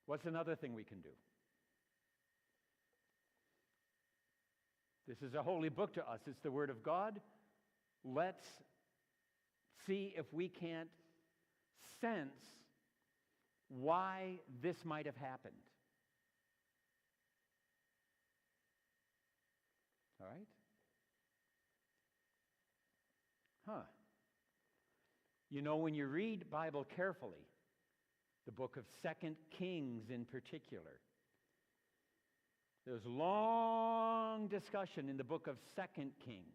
What's another thing we can do? This is a holy book to us. It's the Word of God. Let's see if we can't sense why this might have happened. All right? Huh. You know, when you read Bible carefully, the book of 2 Kings in particular, there's long discussion in the book of 2 Kings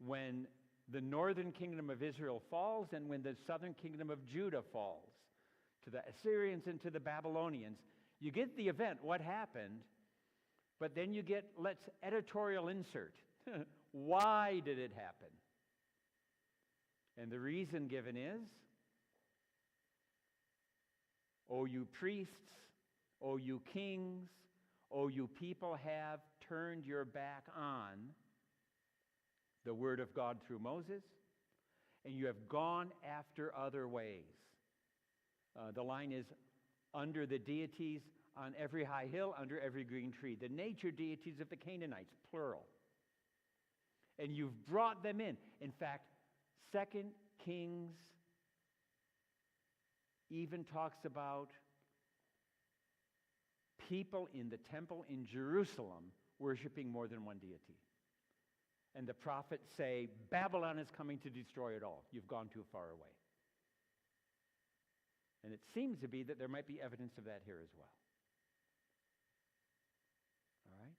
when the northern kingdom of Israel falls and when the southern kingdom of Judah falls to the Assyrians and to the Babylonians. You get the event, what happened, but then you get, let's editorial insert. Why did it happen? And the reason given is, O you priests, O you kings, O you people have turned your back on the word of God through Moses, and you have gone after other ways. The line is, under the deities on every high hill, under every green tree. The nature deities of the Canaanites, plural. And you've brought them in. In fact, 2 Kings even talks about people in the temple in Jerusalem worshiping more than one deity. And the prophets say, Babylon is coming to destroy it all. You've gone too far away. And it seems to be that there might be evidence of that here as well. All right?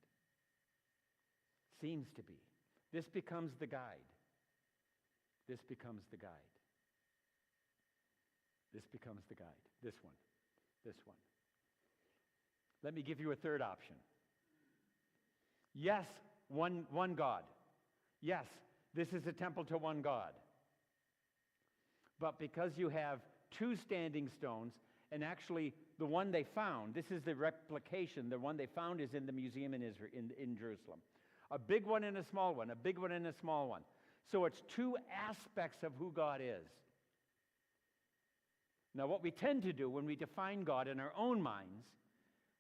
Seems to be. This becomes the guide. This becomes the guide. This becomes the guide. This one. This one. Let me give you a third option. Yes, one God. Yes, this is a temple to one God. But because you have two standing stones, and actually the one they found, this is the replication, the one they found is in the museum in Israel, in Jerusalem. A big one and a small one, a big one and a small one. So it's two aspects of who God is. Now what we tend to do when we define God in our own minds,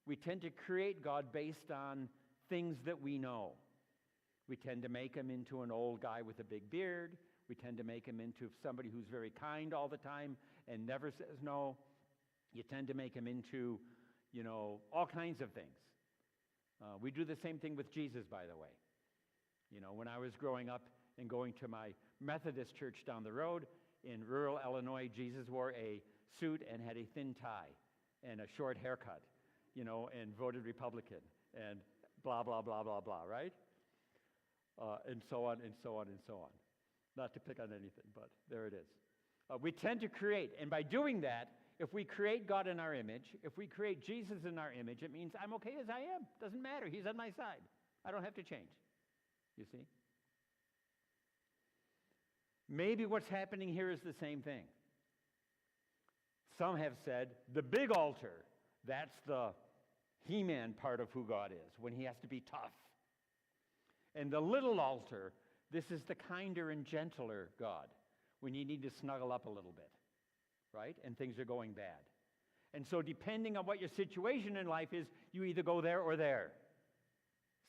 we tend to create God based on things that we know. We tend to make him into an old guy with a big beard. We tend to make him into somebody who's very kind all the time and never says no. You tend to make him into, all kinds of things. We do the same thing with Jesus, by the way. When I was growing up and going to my Methodist church down the road in rural Illinois, Jesus wore a suit and had a thin tie and a short haircut, and voted Republican and blah, blah, blah, blah, blah, right? And so on, and so on, and so on. Not to pick on anything, but there it is. We tend to create, and by doing that, if we create God in our image, if we create Jesus in our image, it means I'm okay as I am. Doesn't matter. He's on my side. I don't have to change, you see? Maybe what's happening here is the same thing. Some have said the big altar, that's the He-Man part of who God is, when he has to be tough. And the little altar, this is the kinder and gentler God, when you need to snuggle up a little bit, right? And things are going bad. And so depending on what your situation in life is, you either go there or there.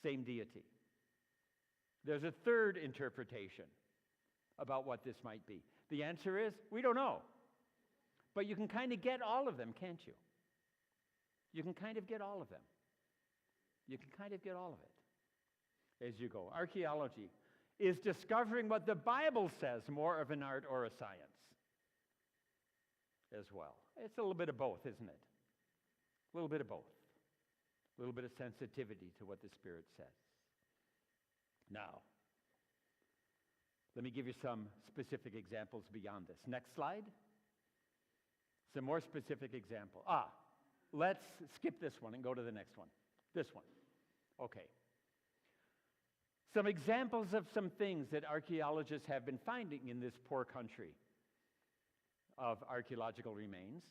Same deity. There's a third interpretation about what this might be. The answer is, we don't know. But you can kind of get all of them, can't you? You can kind of get all of them. You can kind of get all of it as you go. Archaeology is discovering what the Bible says more of an art or a science as well. It's a little bit of both, isn't it? A little bit of both. A little bit of sensitivity to what the Spirit says. Now, let me give you some specific examples beyond this. Next slide. Some more specific example. Let's skip this one and go to the next one. This one. Okay. Some examples of some things that archaeologists have been finding in this poor country of archaeological remains.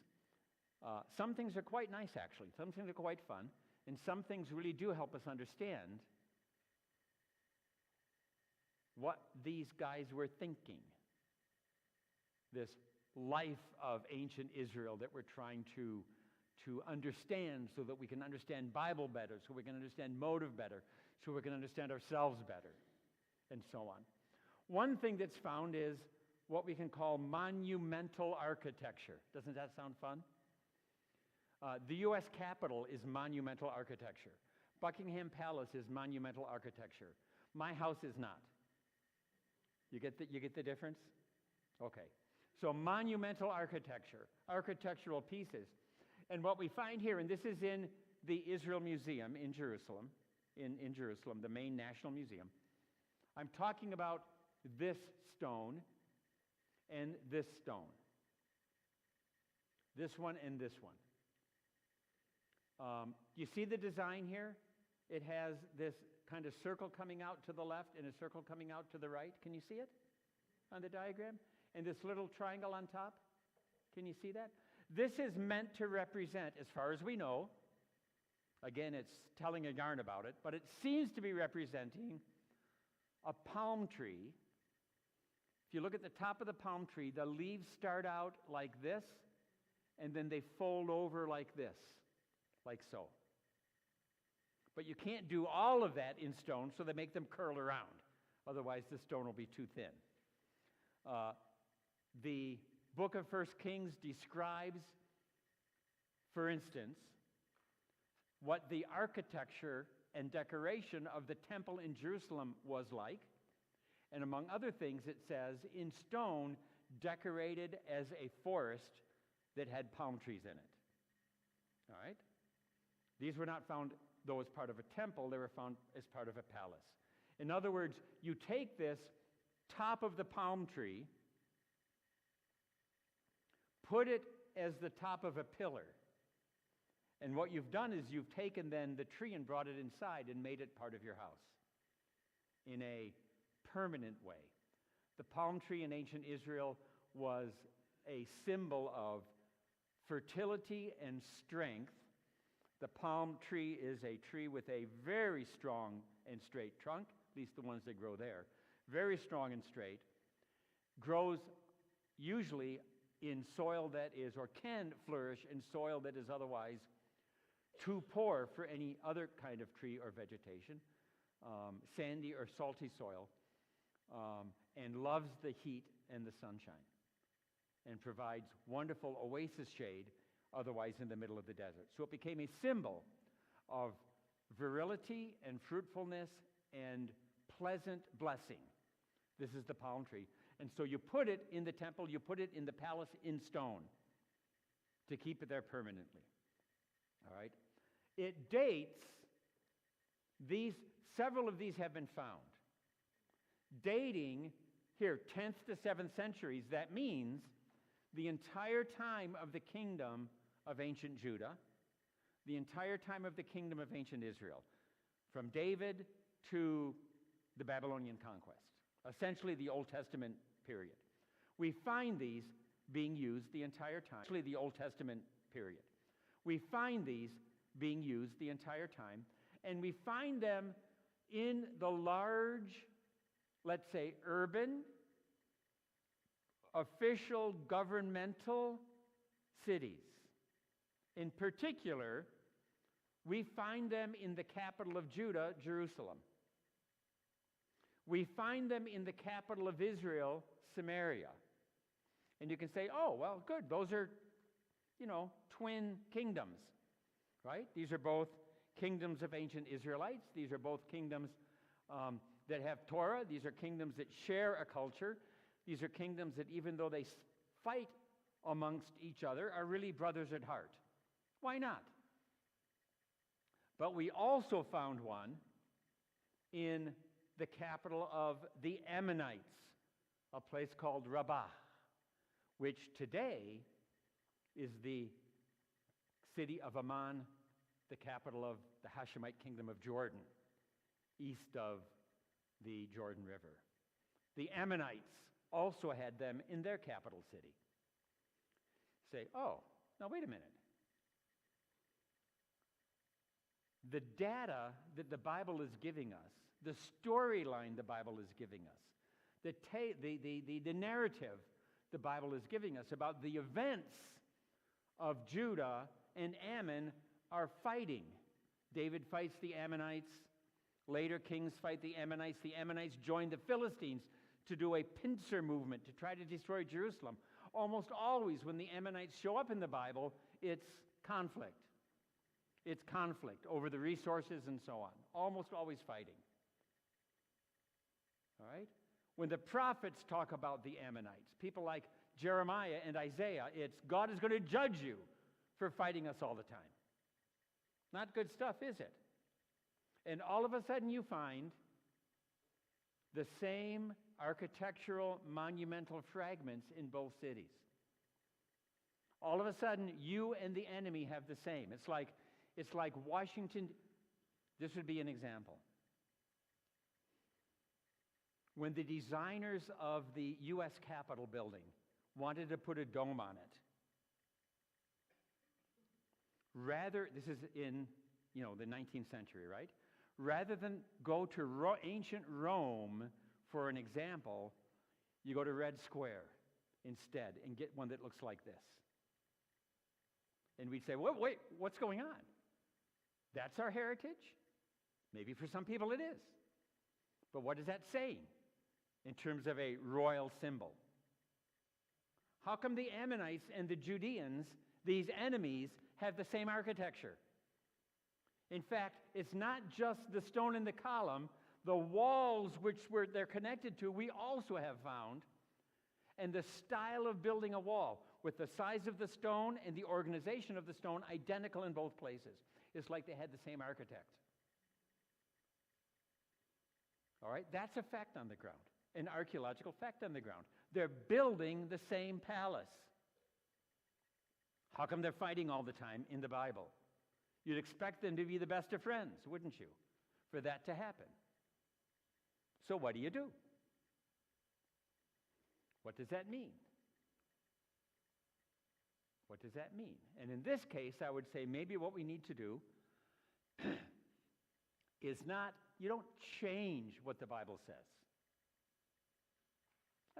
Some things are quite nice, actually. Some things are quite fun. And some things really do help us understand what these guys were thinking. This life of ancient Israel that we're trying to understand so that we can understand Bible better, so we can understand motive better, so we can understand ourselves better, and so on. One thing that's found is what we can call monumental architecture. Doesn't that sound fun? The U.S. Capitol is monumental architecture. Buckingham Palace is monumental architecture. My house is not. You get the difference? Okay. So monumental architecture, architectural pieces. And what we find here, and this is in the Israel Museum in Jerusalem, in Jerusalem, the main national museum. I'm talking about this stone and this stone. This one and this one. You see the design here? It has this kind of circle coming out to the left and a circle coming out to the right. Can you see it on the diagram? And this little triangle on top. Can you see that? This is meant to represent, as far as we know, again, it's telling a yarn about it, but it seems to be representing a palm tree. If you look at the top of the palm tree, the leaves start out like this, and then they fold over like this, like so. But you can't do all of that in stone, so they make them curl around. Otherwise, the stone will be too thin. The book of 1 Kings describes, for instance, what the architecture and decoration of the temple in Jerusalem was like. And among other things, it says, in stone, decorated as a forest that had palm trees in it. All right? These were not found, though, as part of a temple. They were found as part of a palace. In other words, you take this top of the palm tree, put it as the top of a pillar. And what you've done is you've taken then the tree and brought it inside and made it part of your house in a permanent way. The palm tree in ancient Israel was a symbol of fertility and strength. The palm tree is a tree with a very strong and straight trunk, at least the ones that grow there. Very strong and straight. Grows usually in soil that is, or can flourish in soil that is otherwise too poor for any other kind of tree or vegetation, sandy or salty soil, and loves the heat and the sunshine, and provides wonderful oasis shade, otherwise in the middle of the desert. So it became a symbol of virility and fruitfulness and pleasant blessing. This is the palm tree. And so you put it in the temple, you put it in the palace in stone to keep it there permanently. All right? It dates, several of these have been found. Dating, here, 10th to 7th centuries, that means the entire time of the kingdom of ancient Judah, the entire time of the kingdom of ancient Israel, from David to the Babylonian conquest, essentially the Old Testament period. We find these being used the entire time, essentially the Old Testament period. We find these being used the entire time, and we find them in the large, let's say, urban, official, governmental cities. In particular, we find them in the capital of Judah, Jerusalem. We find them in the capital of Israel, Samaria. And you can say, oh, well, good. Those are, twin kingdoms, right? These are both kingdoms of ancient Israelites. These are both kingdoms that have Torah. These are kingdoms that share a culture. These are kingdoms that, even though they fight amongst each other, are really brothers at heart. Why not? But we also found one in the capital of the Ammonites, a place called Rabbah, which today is the city of Amman, the capital of the Hashemite kingdom of Jordan, east of the Jordan River. The Ammonites also had them in their capital city. Say, oh, now wait a minute. The data that the Bible is giving us, the storyline the Bible is giving us, the narrative the Bible is giving us about the events of Judah and Ammon are fighting. David fights the Ammonites. Later, kings fight the Ammonites. The Ammonites join the Philistines to do a pincer movement to try to destroy Jerusalem. Almost always when the Ammonites show up in the Bible, it's conflict. It's conflict over the resources and so on. Almost always fighting. All right? When the prophets talk about the Ammonites, people like Jeremiah and Isaiah, it's God is going to judge you for fighting us all the time. Not good stuff, is it? And all of a sudden you find the same architectural monumental fragments in both cities. All of a sudden you and the enemy have the same. It's like Washington. This would be an example. When the designers of the U.S. Capitol building wanted to put a dome on it, this is in, the 19th century, right? Rather than go to ancient Rome for an example, you go to Red Square instead and get one that looks like this. And we'd say, wait, what's going on? That's our heritage? Maybe for some people it is. But what is that saying in terms of a royal symbol? How come the Ammonites and the Judeans, these enemies, have the same architecture? In fact, it's not just the stone in the column. The walls which they're connected to, we also have found. And the style of building a wall, with the size of the stone and the organization of the stone identical in both places. It's like they had the same architect. All right, that's a fact on the ground, an archaeological fact on the ground. They're building the same palace. How come they're fighting all the time in the Bible? You'd expect them to be the best of friends, wouldn't you, for that to happen? So what do you do? What does that mean? What does that mean? And in this case, I would say maybe what we need to do is you don't change what the Bible says.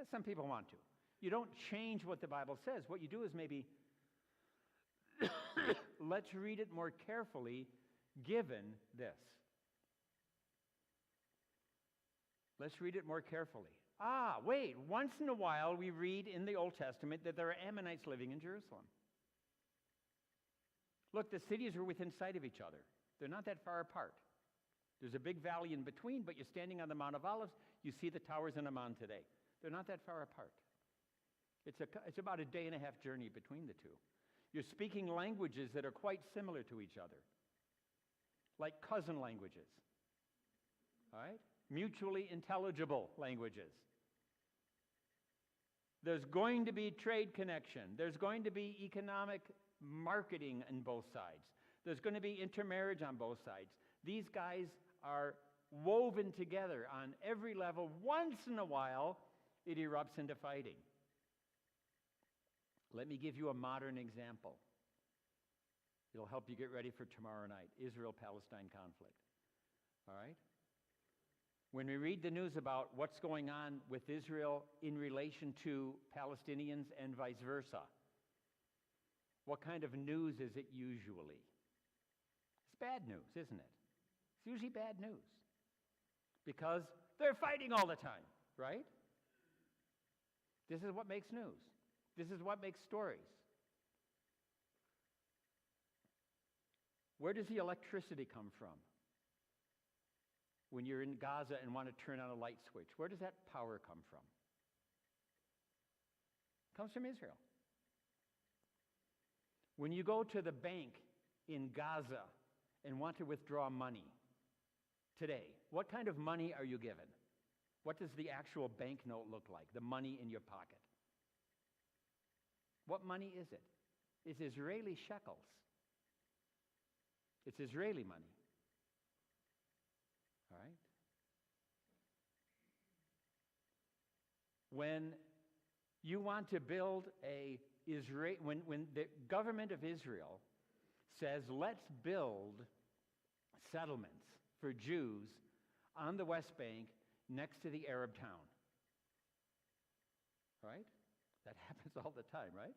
As some people want to. You don't change what the Bible says. What you do is maybe let's read it more carefully given this. Let's read it more carefully. Wait, once in a while we read in the Old Testament that there are Ammonites living in Jerusalem. Look, the cities are within sight of each other. They're not that far apart. There's a big valley in between, but you're standing on the Mount of Olives, you see the towers in Amman today. They're not that far apart. It's about a day and a half journey between the two. You're speaking languages that are quite similar to each other, like cousin languages, all right? Mutually intelligible languages. There's going to be trade connection. There's going to be economic marketing on both sides. There's going to be intermarriage on both sides. These guys are woven together on every level. Once in a while, it erupts into fighting. Let me give you a modern example. It'll help you get ready for tomorrow night, Israel-Palestine conflict. All right? When we read the news about what's going on with Israel in relation to Palestinians and vice versa, what kind of news is it usually? It's bad news, isn't it? It's usually bad news. Because they're fighting all the time, right? This is what makes news. This is what makes stories. Where does the electricity come from? When you're in Gaza and want to turn on a light switch, where does that power come from? It comes from Israel. When you go to the bank in Gaza and want to withdraw money today, what kind of money are you given? What does the actual banknote look like, the money in your pocket? What money is it? It's Israeli shekels. It's Israeli money. All right? When you want to build when the government of Israel says, let's build settlements for Jews on the West Bank next to the Arab town. Right? That happens all the time, right?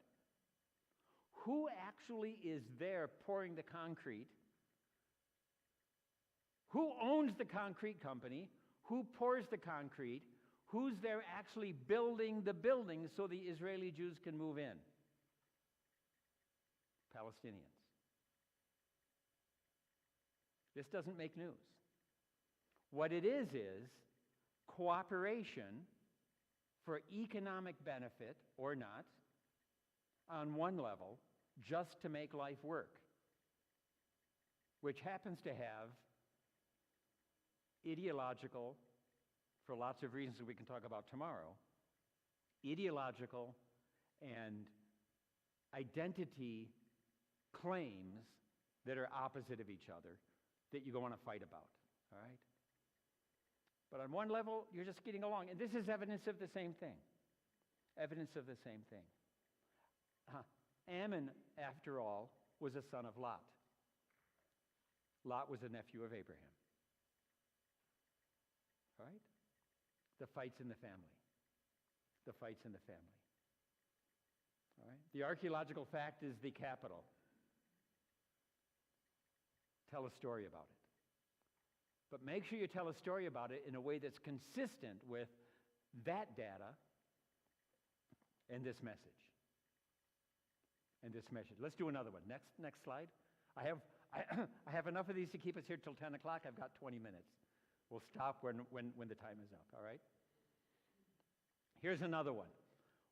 Who actually is there pouring the concrete? Who owns the concrete company? Who pours the concrete? Who's there actually building the buildings so the Israeli Jews can move in? Palestinians. This doesn't make news. What it is cooperation for economic benefit or not on one level just to make life work, which happens to have ideological, for lots of reasons that we can talk about tomorrow, ideological and identity claims that are opposite of each other that you want to fight about, all right? But on one level, you're just getting along. And this is evidence of the same thing. Evidence of the same thing. Ammon, after all, was a son of Lot. Lot was a nephew of Abraham. All right? The fight's in the family. The fight's in the family. All right? The archaeological fact is the capital. Tell a story about it. But make sure you tell a story about it in a way that's consistent with that data and this message. And this message. Let's do another one. Next slide. I have enough of these to keep us here till 10 o'clock. I've got 20 minutes. We'll stop when the time is up, all right? Here's another one.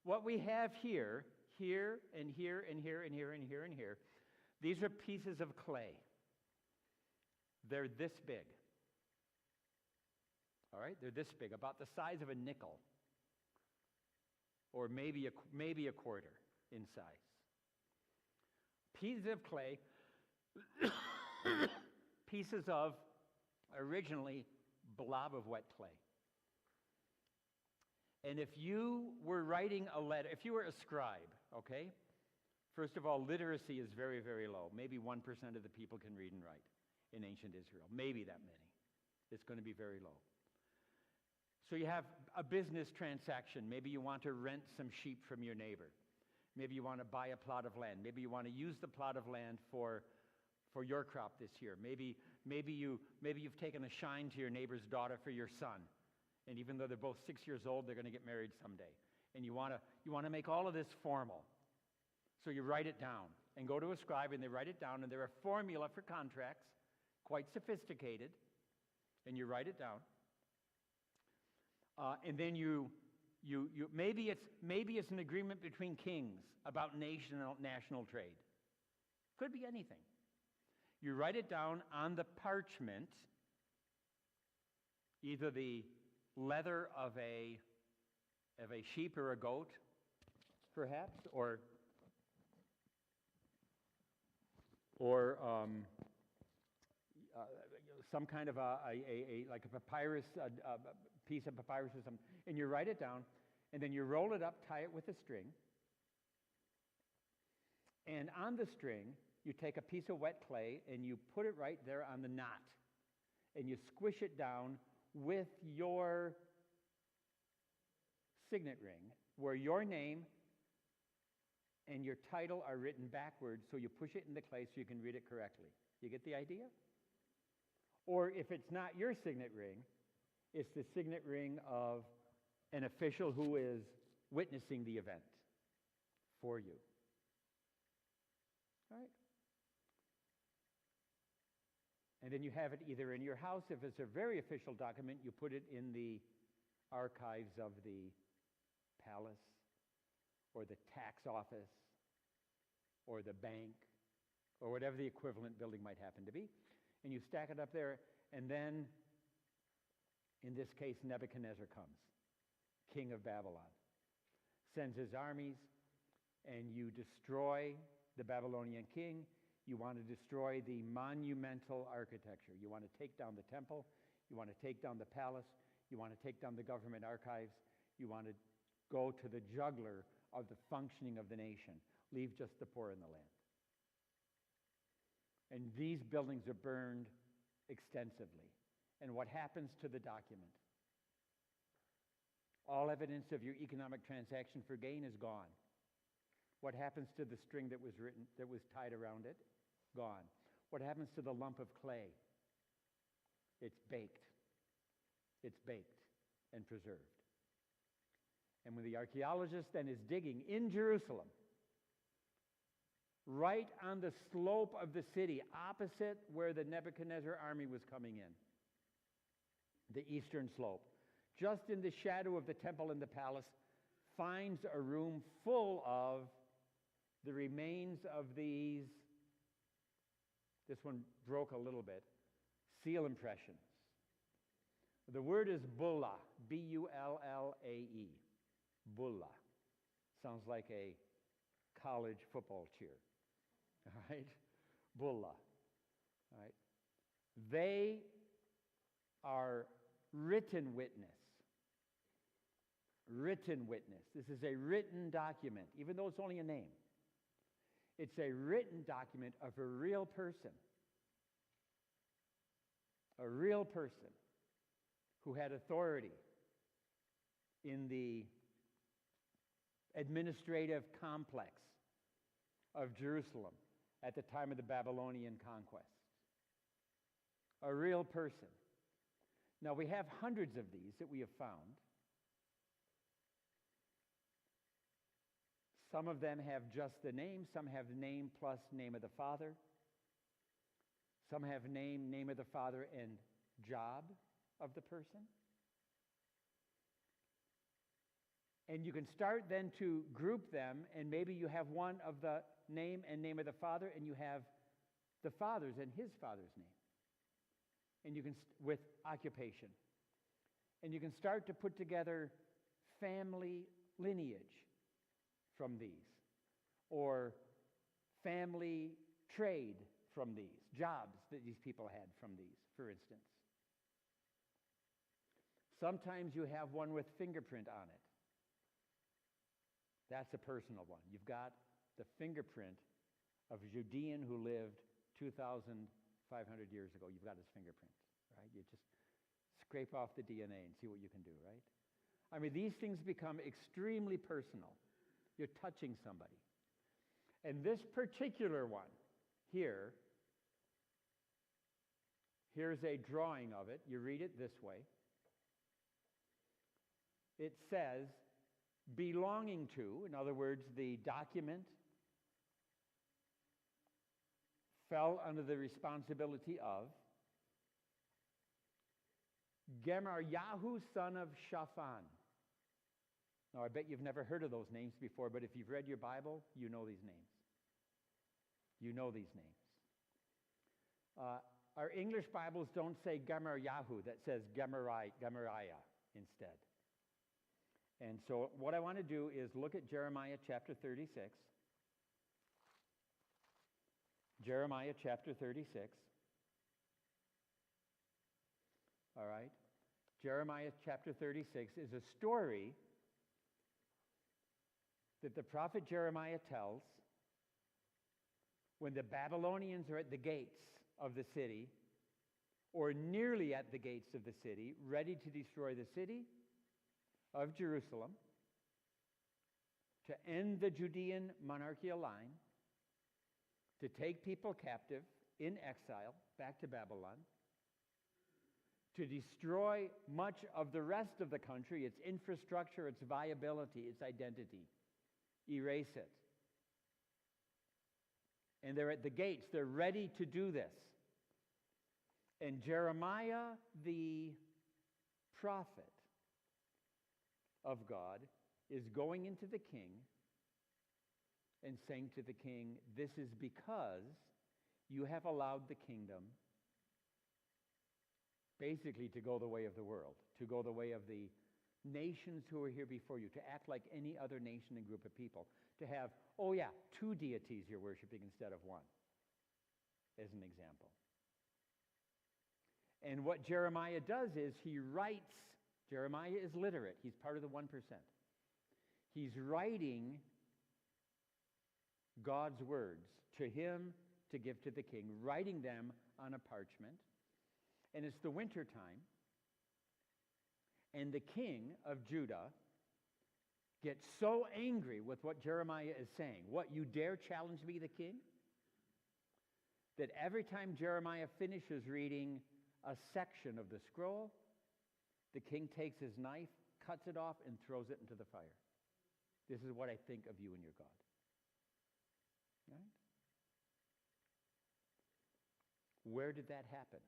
What we have here, and here, and here, and here, and here, and here, these are pieces of clay. They're this big. All right? They're this big, about the size of a nickel, or maybe a quarter in size. Pieces of clay, pieces of originally blob of wet clay. And if you were writing a letter, if you were a scribe, okay? First of all, literacy is very, very low. Maybe 1% of the people can read and write in ancient Israel. Maybe that many. It's going to be very low. So you have a business transaction. Maybe you want to rent some sheep from your neighbor. Maybe you want to buy a plot of land. Maybe you want to use the plot of land for your crop this year. Maybe you've taken a shine to your neighbor's daughter for your son. And even though they're both 6 years old, they're going to get married someday. And you want to make all of this formal. So you write it down and go to a scribe and they write it down, and they're a formula for contracts, quite sophisticated, and you write it down. And then maybe it's an agreement between kings about national trade. Could be anything. You write it down on the parchment, either the leather of a sheep or a goat, perhaps, or some kind of like a papyrus, a piece of papyrus or something, and you write it down, and then you roll it up, tie it with a string, and on the string, you take a piece of wet clay and you put it right there on the knot, and you squish it down with your signet ring, where your name and your title are written backwards, so you push it in the clay so you can read it correctly. You get the idea? Or if it's not your signet ring, it's the signet ring of an official who is witnessing the event for you. All right? And then you have it either in your house. If it's a very official document, you put it in the archives of the palace or the tax office or the bank or whatever the equivalent building might happen to be. And you stack it up there, and then, in this case, Nebuchadnezzar comes, king of Babylon, sends his armies, and you destroy the Babylonian king. You want to destroy the monumental architecture. You want to take down the temple. You want to take down the palace. You want to take down the government archives. You want to go to the jugular of the functioning of the nation. Leave just the poor in the land. And these buildings are burned extensively. And what happens to the document? All evidence of your economic transaction for gain is gone. What happens to the string that was tied around it? Gone. What happens to the lump of clay? It's baked. It's baked and preserved. And when the archaeologist then is digging in Jerusalem, right on the slope of the city, opposite where the Nebuchadnezzar army was coming in, the eastern slope, just in the shadow of the temple and the palace, finds a room full of the remains of these, this one broke a little bit, seal impressions. The word is bulla, B-U-L-L-A-E, bulla. Sounds like a college football cheer. All right? Bulla. All right? They are written witness. Written witness. This is a written document, even though it's only a name. It's a written document of a real person. A real person who had authority in the administrative complex of Jerusalem at the time of the Babylonian conquest. A real person. Now, we have hundreds of these that we have found. Some of them have just the name. Some have name plus name of the father. Some have name of the father, and job of the person. And you can start then to group them, and maybe you have one of the name and name of the father, and you have the father's and his father's name. And you can, with occupation. And you can start to put together family lineage from these, or family trade from these, jobs that these people had from these, for instance. Sometimes you have one with fingerprint on it. That's a personal one. You've got the fingerprint of a Judean who lived 2,500 years ago. You've got his fingerprint, right? You just scrape off the DNA and see what you can do, right? I mean, these things become extremely personal. You're touching somebody. And this particular one here, here's a drawing of it. You read it this way. It says, belonging to, in other words, the document fell under the responsibility of Gemaryahu, son of Shaphan. Now, I bet you've never heard of those names before, but if you've read your Bible, you know these names. You know these names. Our English Bibles don't say Gemaryahu, that says Gemariah instead. And so what I want to do is look at Jeremiah chapter 36. Jeremiah chapter 36. all right? Jeremiah chapter 36 is a story that the prophet Jeremiah tells when the Babylonians are at the gates of the city, or nearly at the gates of the city, ready to destroy the city of Jerusalem, to end the Judean monarchical line, to take people captive in exile back to Babylon, to destroy much of the rest of the country, its infrastructure, its viability, its identity, erase it. And they're at the gates. They're ready to do this. And Jeremiah, the prophet of God, is going into the king and saying to the king, this is because you have allowed the kingdom basically to go the way of the world, to go the way of the nations who are here before you, to act like any other nation and group of people, to have, oh yeah, 2 deities you're worshiping instead of 1, as an example. And what Jeremiah does is he writes, Jeremiah is literate, he's part of the 1%. He's writing God's words to him to give to the king, writing them on a parchment. And it's the winter time, and the king of Judah gets so angry with what Jeremiah is saying. What, you dare challenge me, the king? That every time Jeremiah finishes reading a section of the scroll, the king takes his knife, cuts it off, and throws it into the fire. This is what I think of you and your God. Right? Where did that happen?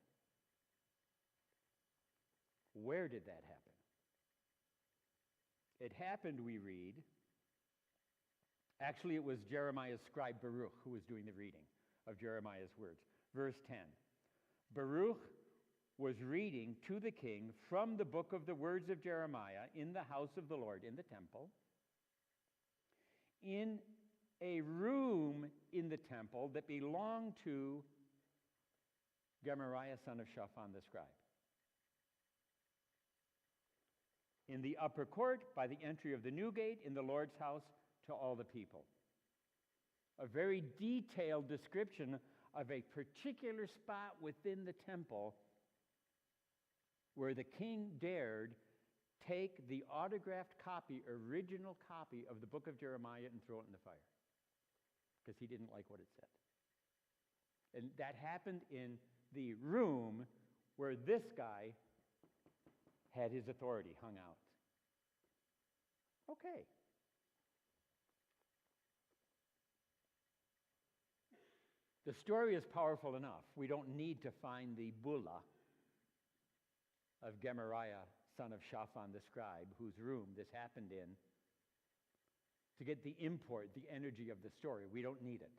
Where did that happen? It happened, we read, actually it was Jeremiah's scribe Baruch who was doing the reading of Jeremiah's words. Verse 10, Baruch was reading to the king from the book of the words of Jeremiah in the house of the Lord, in the temple, in a room in the temple that belonged to Gemariah, son of Shaphan the scribe. In the upper court, by the entry of the new gate, in the Lord's house, to all the people. A very detailed description of a particular spot within the temple where the king dared take the autographed copy, original copy of the book of Jeremiah and throw it in the fire because he didn't like what it said. And that happened in the room where this guy had his authority hung out. Okay. The story is powerful enough. We don't need to find the bulla of Gemariah, son of Shaphan the scribe, whose room this happened in, to get the import, the energy of the story. We don't need it.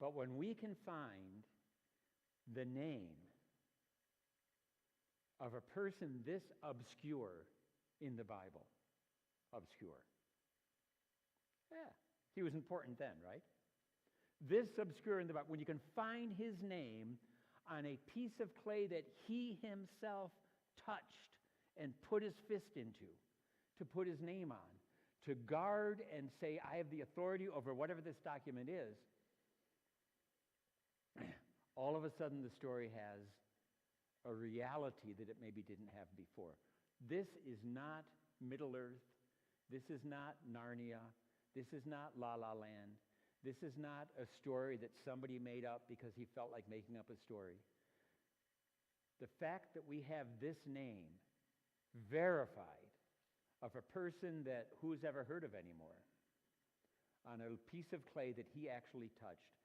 But when we can find the name of a person this obscure in the Bible, obscure. Yeah, he was important then, right? This obscure in the Bible, when you can find his name on a piece of clay that he himself touched and put his fist into, to put his name on, to guard and say, I have the authority over whatever this document is, all of a sudden the story has a reality that it maybe didn't have before. This is not Middle Earth. This is not Narnia. This is not La La Land. This is not a story that somebody made up because he felt like making up a story. The fact that we have this name verified of a person that who's ever heard of anymore on a piece of clay that he actually touched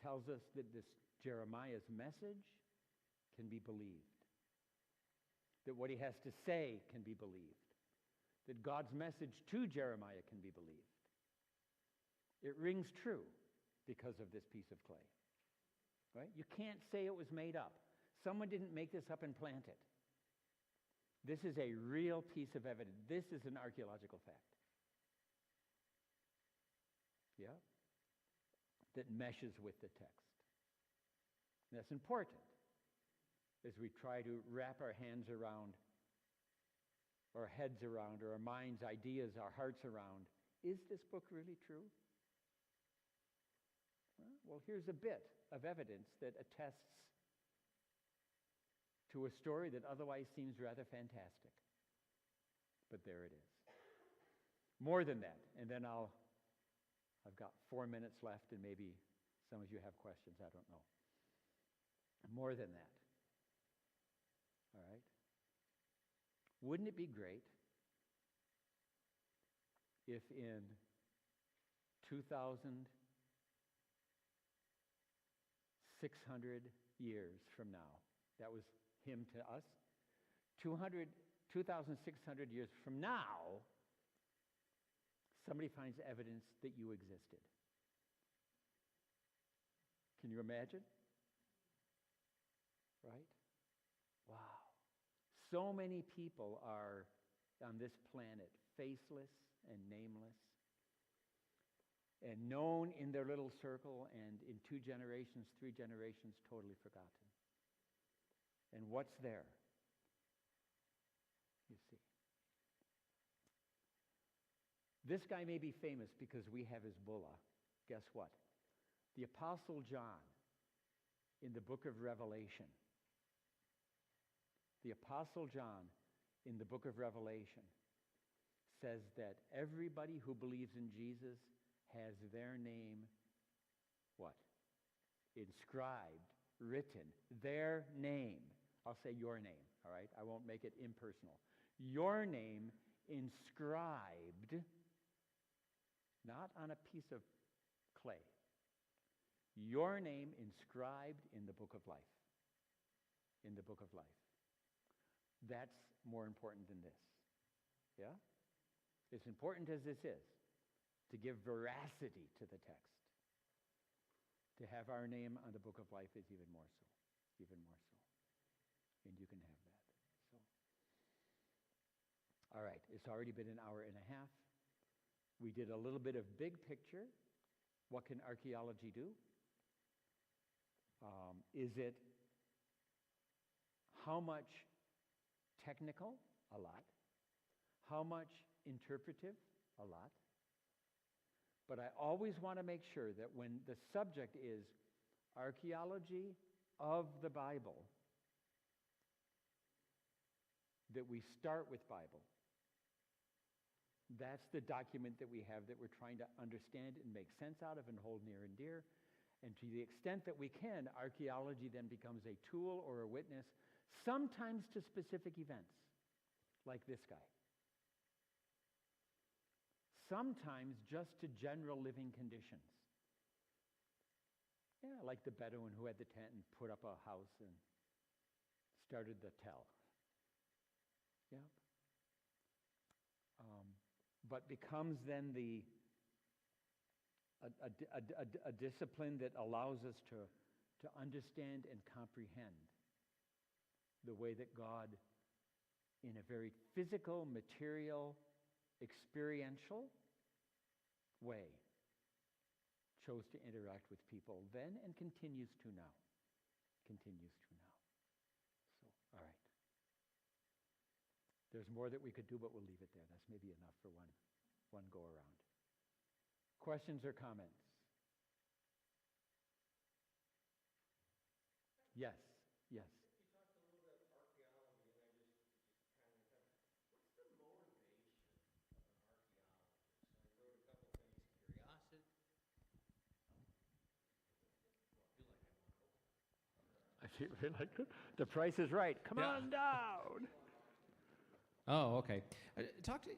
tells us that this Jeremiah's message can be believed. That what he has to say can be believed. That God's message to Jeremiah can be believed. It rings true because of this piece of clay. Right? You can't say it was made up. Someone didn't make this up and plant it. This is a real piece of evidence. This is an archaeological fact. Yeah? That meshes with the text. And that's important as we try to wrap our hands around, our heads around, or our minds, ideas, our hearts around, is this book really true? Well, here's a bit of evidence that attests to a story that otherwise seems rather fantastic. But there it is. More than that, and then I've got 4 minutes left, and maybe some of you have questions, I don't know. More than that. All right? Wouldn't it be great if in 2,600 years from now, that was him to us, 2,600 years from now, somebody finds evidence that you existed? Can you imagine? Right? Wow. So many people are on this planet faceless and nameless and known in their little circle, and in 2 generations, 3 generations, totally forgotten. And what's there? You see. This guy may be famous because we have his bulla. Guess what? The Apostle John, in the book of Revelation, the Apostle John, in the book of Revelation, says that everybody who believes in Jesus has their name, what? Inscribed, written, their name. I'll say your name, all right? I won't make it impersonal. Your name inscribed, not on a piece of clay. Your name inscribed in the book of life. In the book of life. That's more important than this. Yeah? As important as this is, to give veracity to the text, to have our name on the book of life is even more so. Even more so. And you can have that. So, all right, it's already been an hour and a half. We did a little bit of big picture. What can archaeology do? Is it how much technical? A lot. How much interpretive? A lot. But I always want to make sure that when the subject is archaeology of the Bible, that we start with Bible. That's the document that we have that we're trying to understand and make sense out of and hold near and dear. And to the extent that we can, archaeology then becomes a tool or a witness, sometimes to specific events, like this guy. Sometimes just to general living conditions. Yeah, like the Bedouin who had the tent and put up a house and started the tell. Yeah. But becomes then a discipline that allows us to understand and comprehend the way that God, in a very physical, material, experiential way, chose to interact with people then and continues to now. Continues to now. So, all right. There's more that we could do, but we'll leave it there. That's maybe enough for one go around. Questions or comments? Yes, yes. You talked a little bit of archaeology, and I just what's the motivation of an archaeologist? I wrote a couple things. Curiosity. I feel like the price is right. Come on down. Oh, okay. Talk to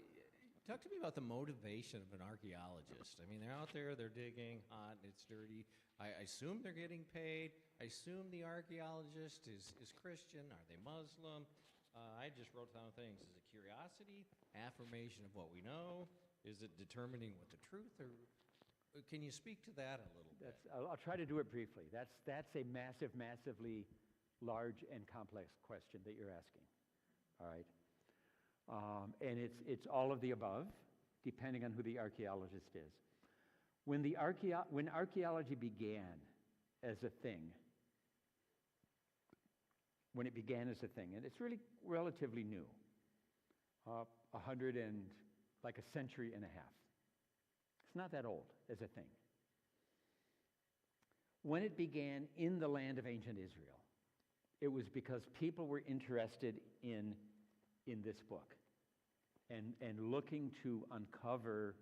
me about the motivation of an archaeologist. I mean, they're out there, they're digging, hot, it's dirty. I assume they're getting paid. I assume the archaeologist is Christian. Are they Muslim? I just wrote down things. Is it curiosity, affirmation of what we know? Is it determining what the truth? Or can you speak to that a little bit? I'll try to do it briefly. That's a massively large and complex question that you're asking. All right. And it's all of the above, depending on who the archaeologist is. When archaeology began as a thing, when it began as a thing. And it's really relatively new, 100 century and a half. It's not that old as a thing. When it began in the land of ancient Israel, it was because people were interested in this book and looking to uncover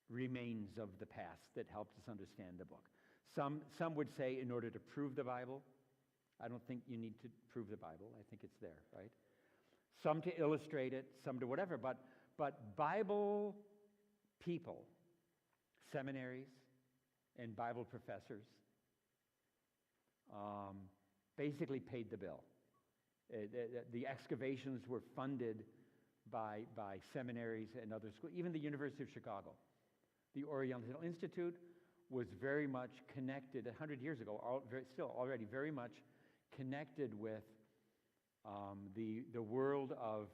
remains of the past that helped us understand the book. Some would say in order to prove the Bible. I don't think you need to prove the Bible. I think it's there, right? Some to illustrate it, some to whatever. But Bible people, seminaries, and Bible professors basically paid the bill. The excavations were funded by seminaries and other schools, even the University of Chicago. The Oriental Institute was very much connected 100 years ago, still already very much connected with the world of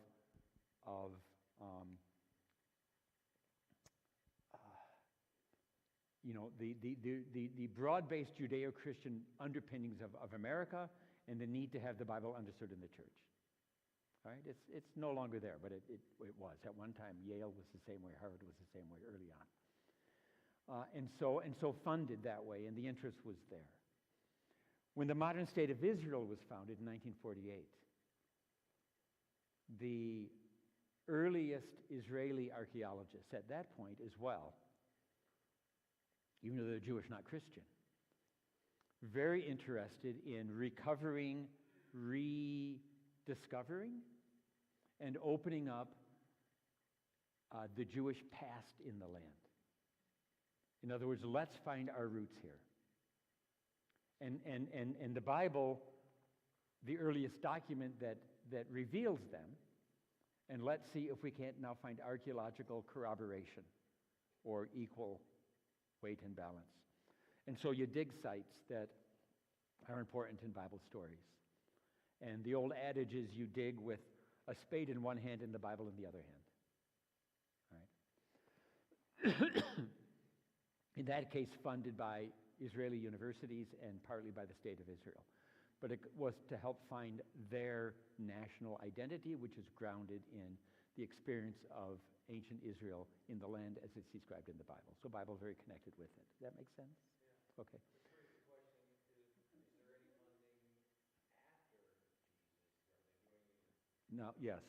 the broad-based Judeo-Christian underpinnings of America and the need to have the Bible understood in the church. All right, it's no longer there, but it was. At one time, Yale was the same way, Harvard was the same way early on. And so funded that way, and the interest was there. When the modern state of Israel was founded in 1948, the earliest Israeli archaeologists at that point as well, even though they're Jewish, not Christian, very interested in recovering, rediscovering, and opening up the Jewish past in the land. In other words, let's find our roots here. And the Bible, the earliest document that reveals them, and let's see if we can't now find archaeological corroboration or equal weight and balance. And so you dig sites that are important in Bible stories. And the old adage is you dig with a spade in one hand and the Bible in the other hand. All right? In that case, funded by Israeli universities and partly by the state of Israel. But it was to help find their national identity, which is grounded in the experience of ancient Israel in the land as it's described in the Bible. So Bible very connected with it. Does that make sense? Yeah. Okay. The first question is there any funding after Jesus? Now, yes.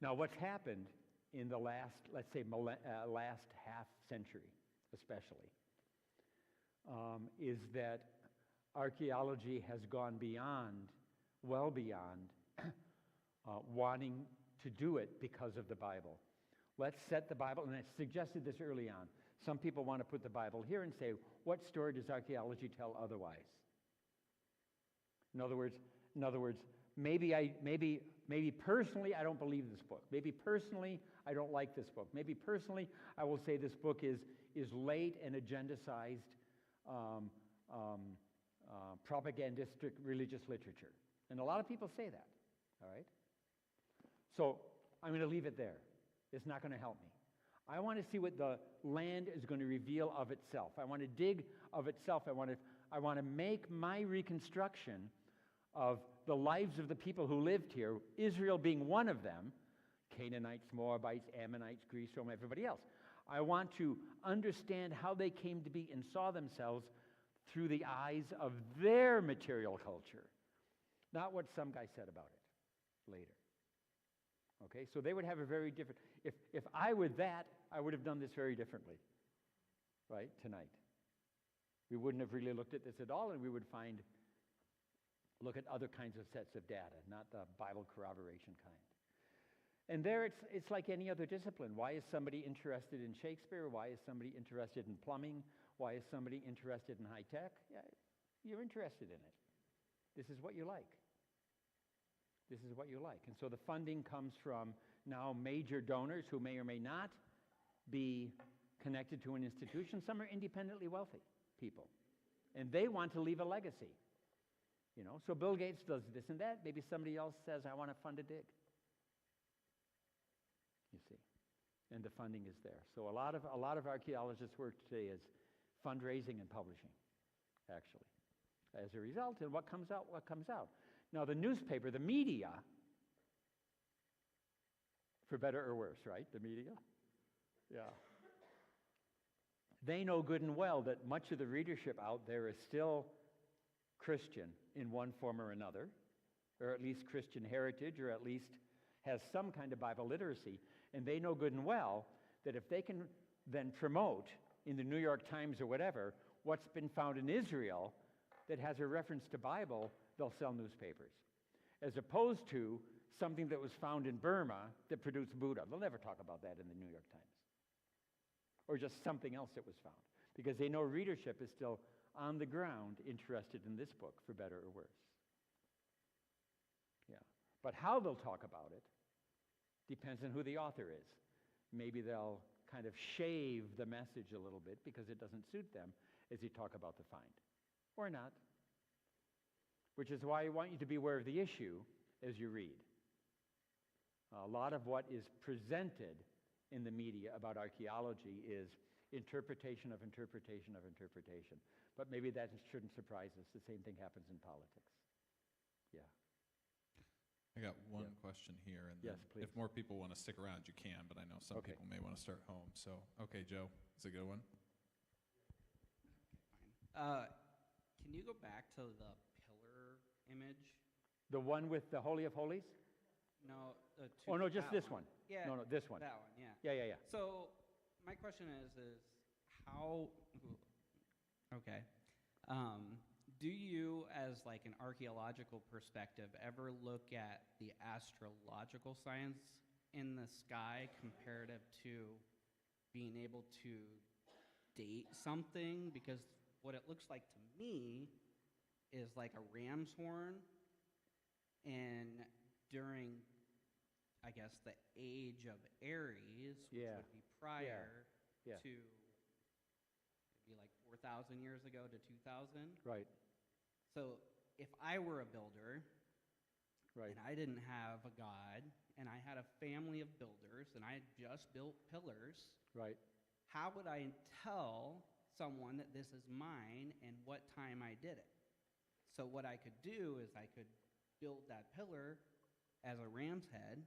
Now, what's happened in the last, let's say, last half century, especially, is that archaeology has gone well beyond wanting to do it because of the Bible. Let's set the Bible, and I suggested this early on. Some people want to put the Bible here and say, what story does archaeology tell otherwise? In other words, maybe personally I don't believe this book. Maybe personally I don't like this book. Maybe personally I will say this book is late and agendicized propagandistic religious literature. And a lot of people say that, all right? So I'm going to leave it there. It's not going to help me. I want to see what the land is going to reveal of itself. I want to dig of itself. I want to make my reconstruction of the lives of the people who lived here, Israel being one of them, Canaanites, Moabites, Ammonites, Greece, Rome, everybody else. I want to understand how they came to be and saw themselves through the eyes of their material culture, not what some guy said about it later. Okay, so they would have a very different, if I were that, I would have done this very differently, right, tonight. We wouldn't have really looked at this at all, and we would look at other kinds of sets of data, not the Bible corroboration kind. And there it's like any other discipline. Why is somebody interested in Shakespeare? Why is somebody interested in plumbing? Why is somebody interested in high tech? Yeah, you're interested in it. This is what you like. This is what you like. And so the funding comes from now major donors who may or may not be connected to an institution. Some are independently wealthy people, and they want to leave a legacy. You know, so Bill Gates does this and that. Maybe somebody else says, I want to fund a dig. You see, and the funding is there. So a lot of archaeologists' work today is fundraising and publishing, actually. as a result. And what comes out? What comes out? Now, the newspaper, the media, for better or worse, right? The media? Yeah. They know good and well that much of the readership out there is still Christian in one form or another, or at least Christian heritage, or at least has some kind of Bible literacy. And they know good and well that if they can then promote in the New York Times or whatever what's been found in Israel that has a reference to Bible, they'll sell newspapers. As opposed to something that was found in Burma that produced Buddha. They'll never talk about that in the New York Times. Or just something else that was found. Because they know readership is still on the ground interested in this book, for better or worse. Yeah. But how they'll talk about it depends on who the author is. Maybe they'll kind of shave the message a little bit because it doesn't suit them as they talk about the find. Or not. Which is why I want you to be aware of the issue as you read. A lot of what is presented in the media about archaeology is interpretation of interpretation of interpretation. But maybe that shouldn't surprise us. The same thing happens in politics. Yeah. I got one question here, and yes, then please. if more people want to stick around, you can, but I know some people may want to start home. So, okay, Joe, it's a good one. Can you go back to the pillar image? The one with the Holy of Holies? No. Oh, no, just this one. Yeah. No, this one. That one, yeah. Yeah. So my question is how, okay. Do you, as like an archaeological perspective, ever look at the astrological science in the sky comparative to being able to date something? Because what it looks like to me is like a ram's horn, and during, I guess, the age of Aries, which would be prior to maybe like 4,000 years ago to 2,000. Right. So if I were a builder, right, and I didn't have a God, and I had a family of builders, and I had just built pillars, right, how would I tell someone that this is mine and what time I did it? So what I could do is I could build that pillar as a ram's head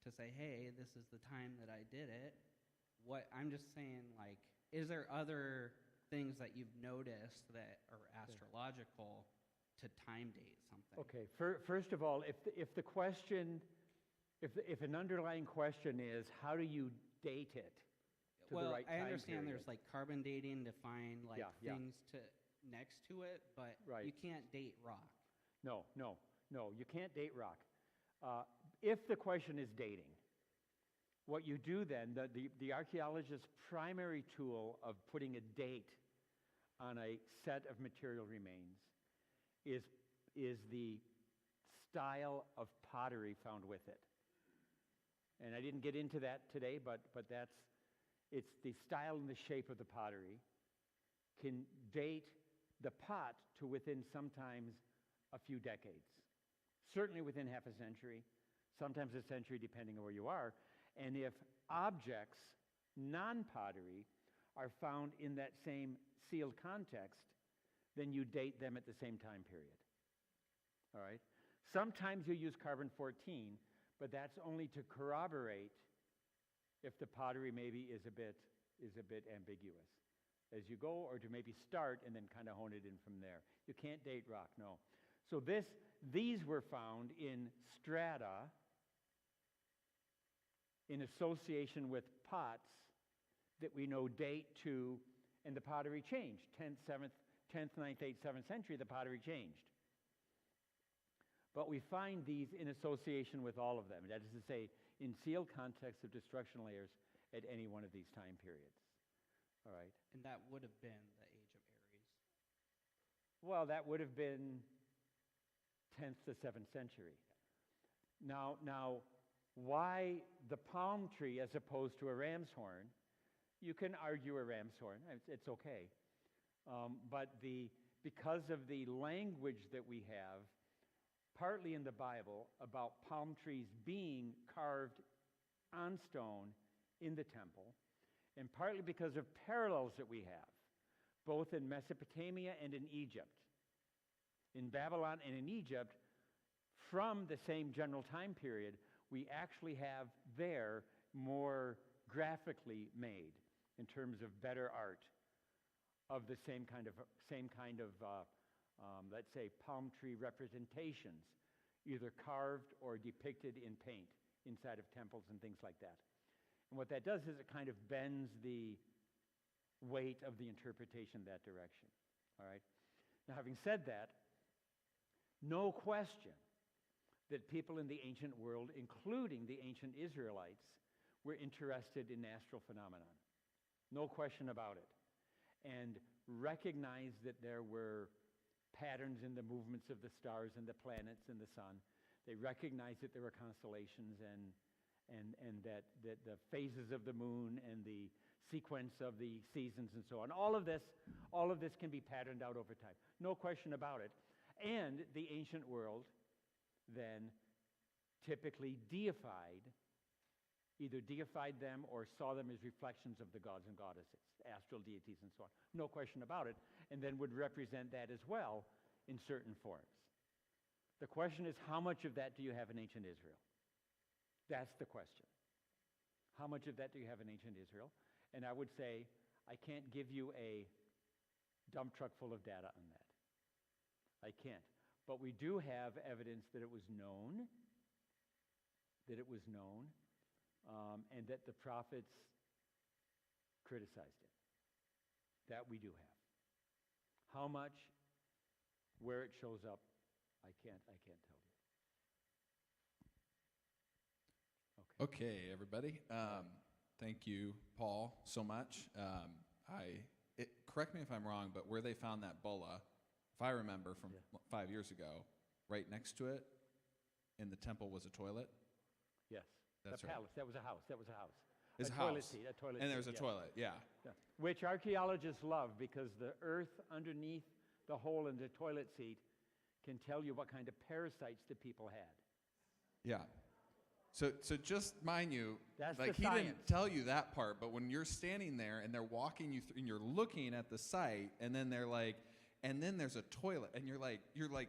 to say, hey, this is the time that I did it. I'm just saying, like, is there other things that you've noticed that are astrological to time date something? Okay. First of all, if the question, if an underlying question is how do you date it to the right time I understand period? there's like carbon dating to find like things to next to it, but you can't date rock. No, you can't date rock. If the question is dating, what you do then, the archaeologist's primary tool of putting a date on a set of material remains is the style of pottery found with it. And I didn't get into that today, but it's the style and the shape of the pottery can date the pot to within sometimes a few decades. Certainly within half a century, sometimes a century depending on where you are. And if objects, non-pottery, are found in that same sealed context, then you date them at the same time period. All right? Sometimes you use carbon-14, but that's only to corroborate if the pottery maybe is a bit ambiguous as you go, or to maybe start and then kind of hone it in from there. You can't date rock, no. So these were found in strata in association with pots that we know date to, and the pottery changed. 10th, 9th, 8th, 7th century, the pottery changed. But we find these in association with all of them. That is to say, in sealed contexts of destruction layers at any one of these time periods. All right? And that would have been the age of Aries. Well, that would have been 10th to 7th century. Now, why the palm tree as opposed to a ram's horn? You can argue a ram's horn. It's okay. But because of the language that we have, partly in the Bible, about palm trees being carved on stone in the temple, and partly because of parallels that we have, both in Mesopotamia and in Egypt, In Babylon and in Egypt, from the same general time period, we actually have there more graphically made in terms of better art of the same kind of let's say, palm tree representations, either carved or depicted in paint inside of temples and things like that. And what that does is it kind of bends the weight of the interpretation that direction. All right? Now, having said that, no question that people in the ancient world, including the ancient Israelites, were interested in astral phenomenon. No question about it. And recognized that there were patterns in the movements of the stars and the planets and the sun. They recognized that there were constellations and that the phases of the moon and the sequence of the seasons and so on. All of this can be patterned out over time. No question about it. And the ancient world then typically either deified them or saw them as reflections of the gods and goddesses, astral deities and so on. No question about it. And then would represent that as well in certain forms. The question is, how much of that do you have in ancient Israel? That's the question. How much of that do you have in ancient Israel? And I would say, I can't give you a dump truck full of data on that. I can't. But we do have evidence that it was known, and that the prophets criticized it. That we do have. How much, where it shows up, I can't tell you. Okay, everybody. Thank you, Paul, so much. Correct me if I'm wrong, but where they found that bulla, if I remember from 5 years ago, right next to it in the temple was a toilet. Yes. That's the right. palace. That was a house. It's a a toilet house. seat. A toilet and seat. there's a toilet, yeah. Which archaeologists love because the earth underneath the hole in the toilet seat can tell you what kind of parasites the people had. Yeah. So just mind you, That's like the he science. didn't tell you that part, but when you're standing there and they're walking you through and you're looking at the site and then they're like, and then there's a toilet and you're like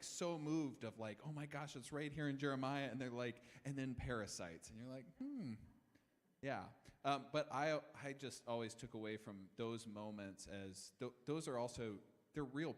so moved of like, oh my gosh, it's right here in Jeremiah, and they're like, and then parasites, and you're like, yeah. But I just always took away from those moments as those are also, they're real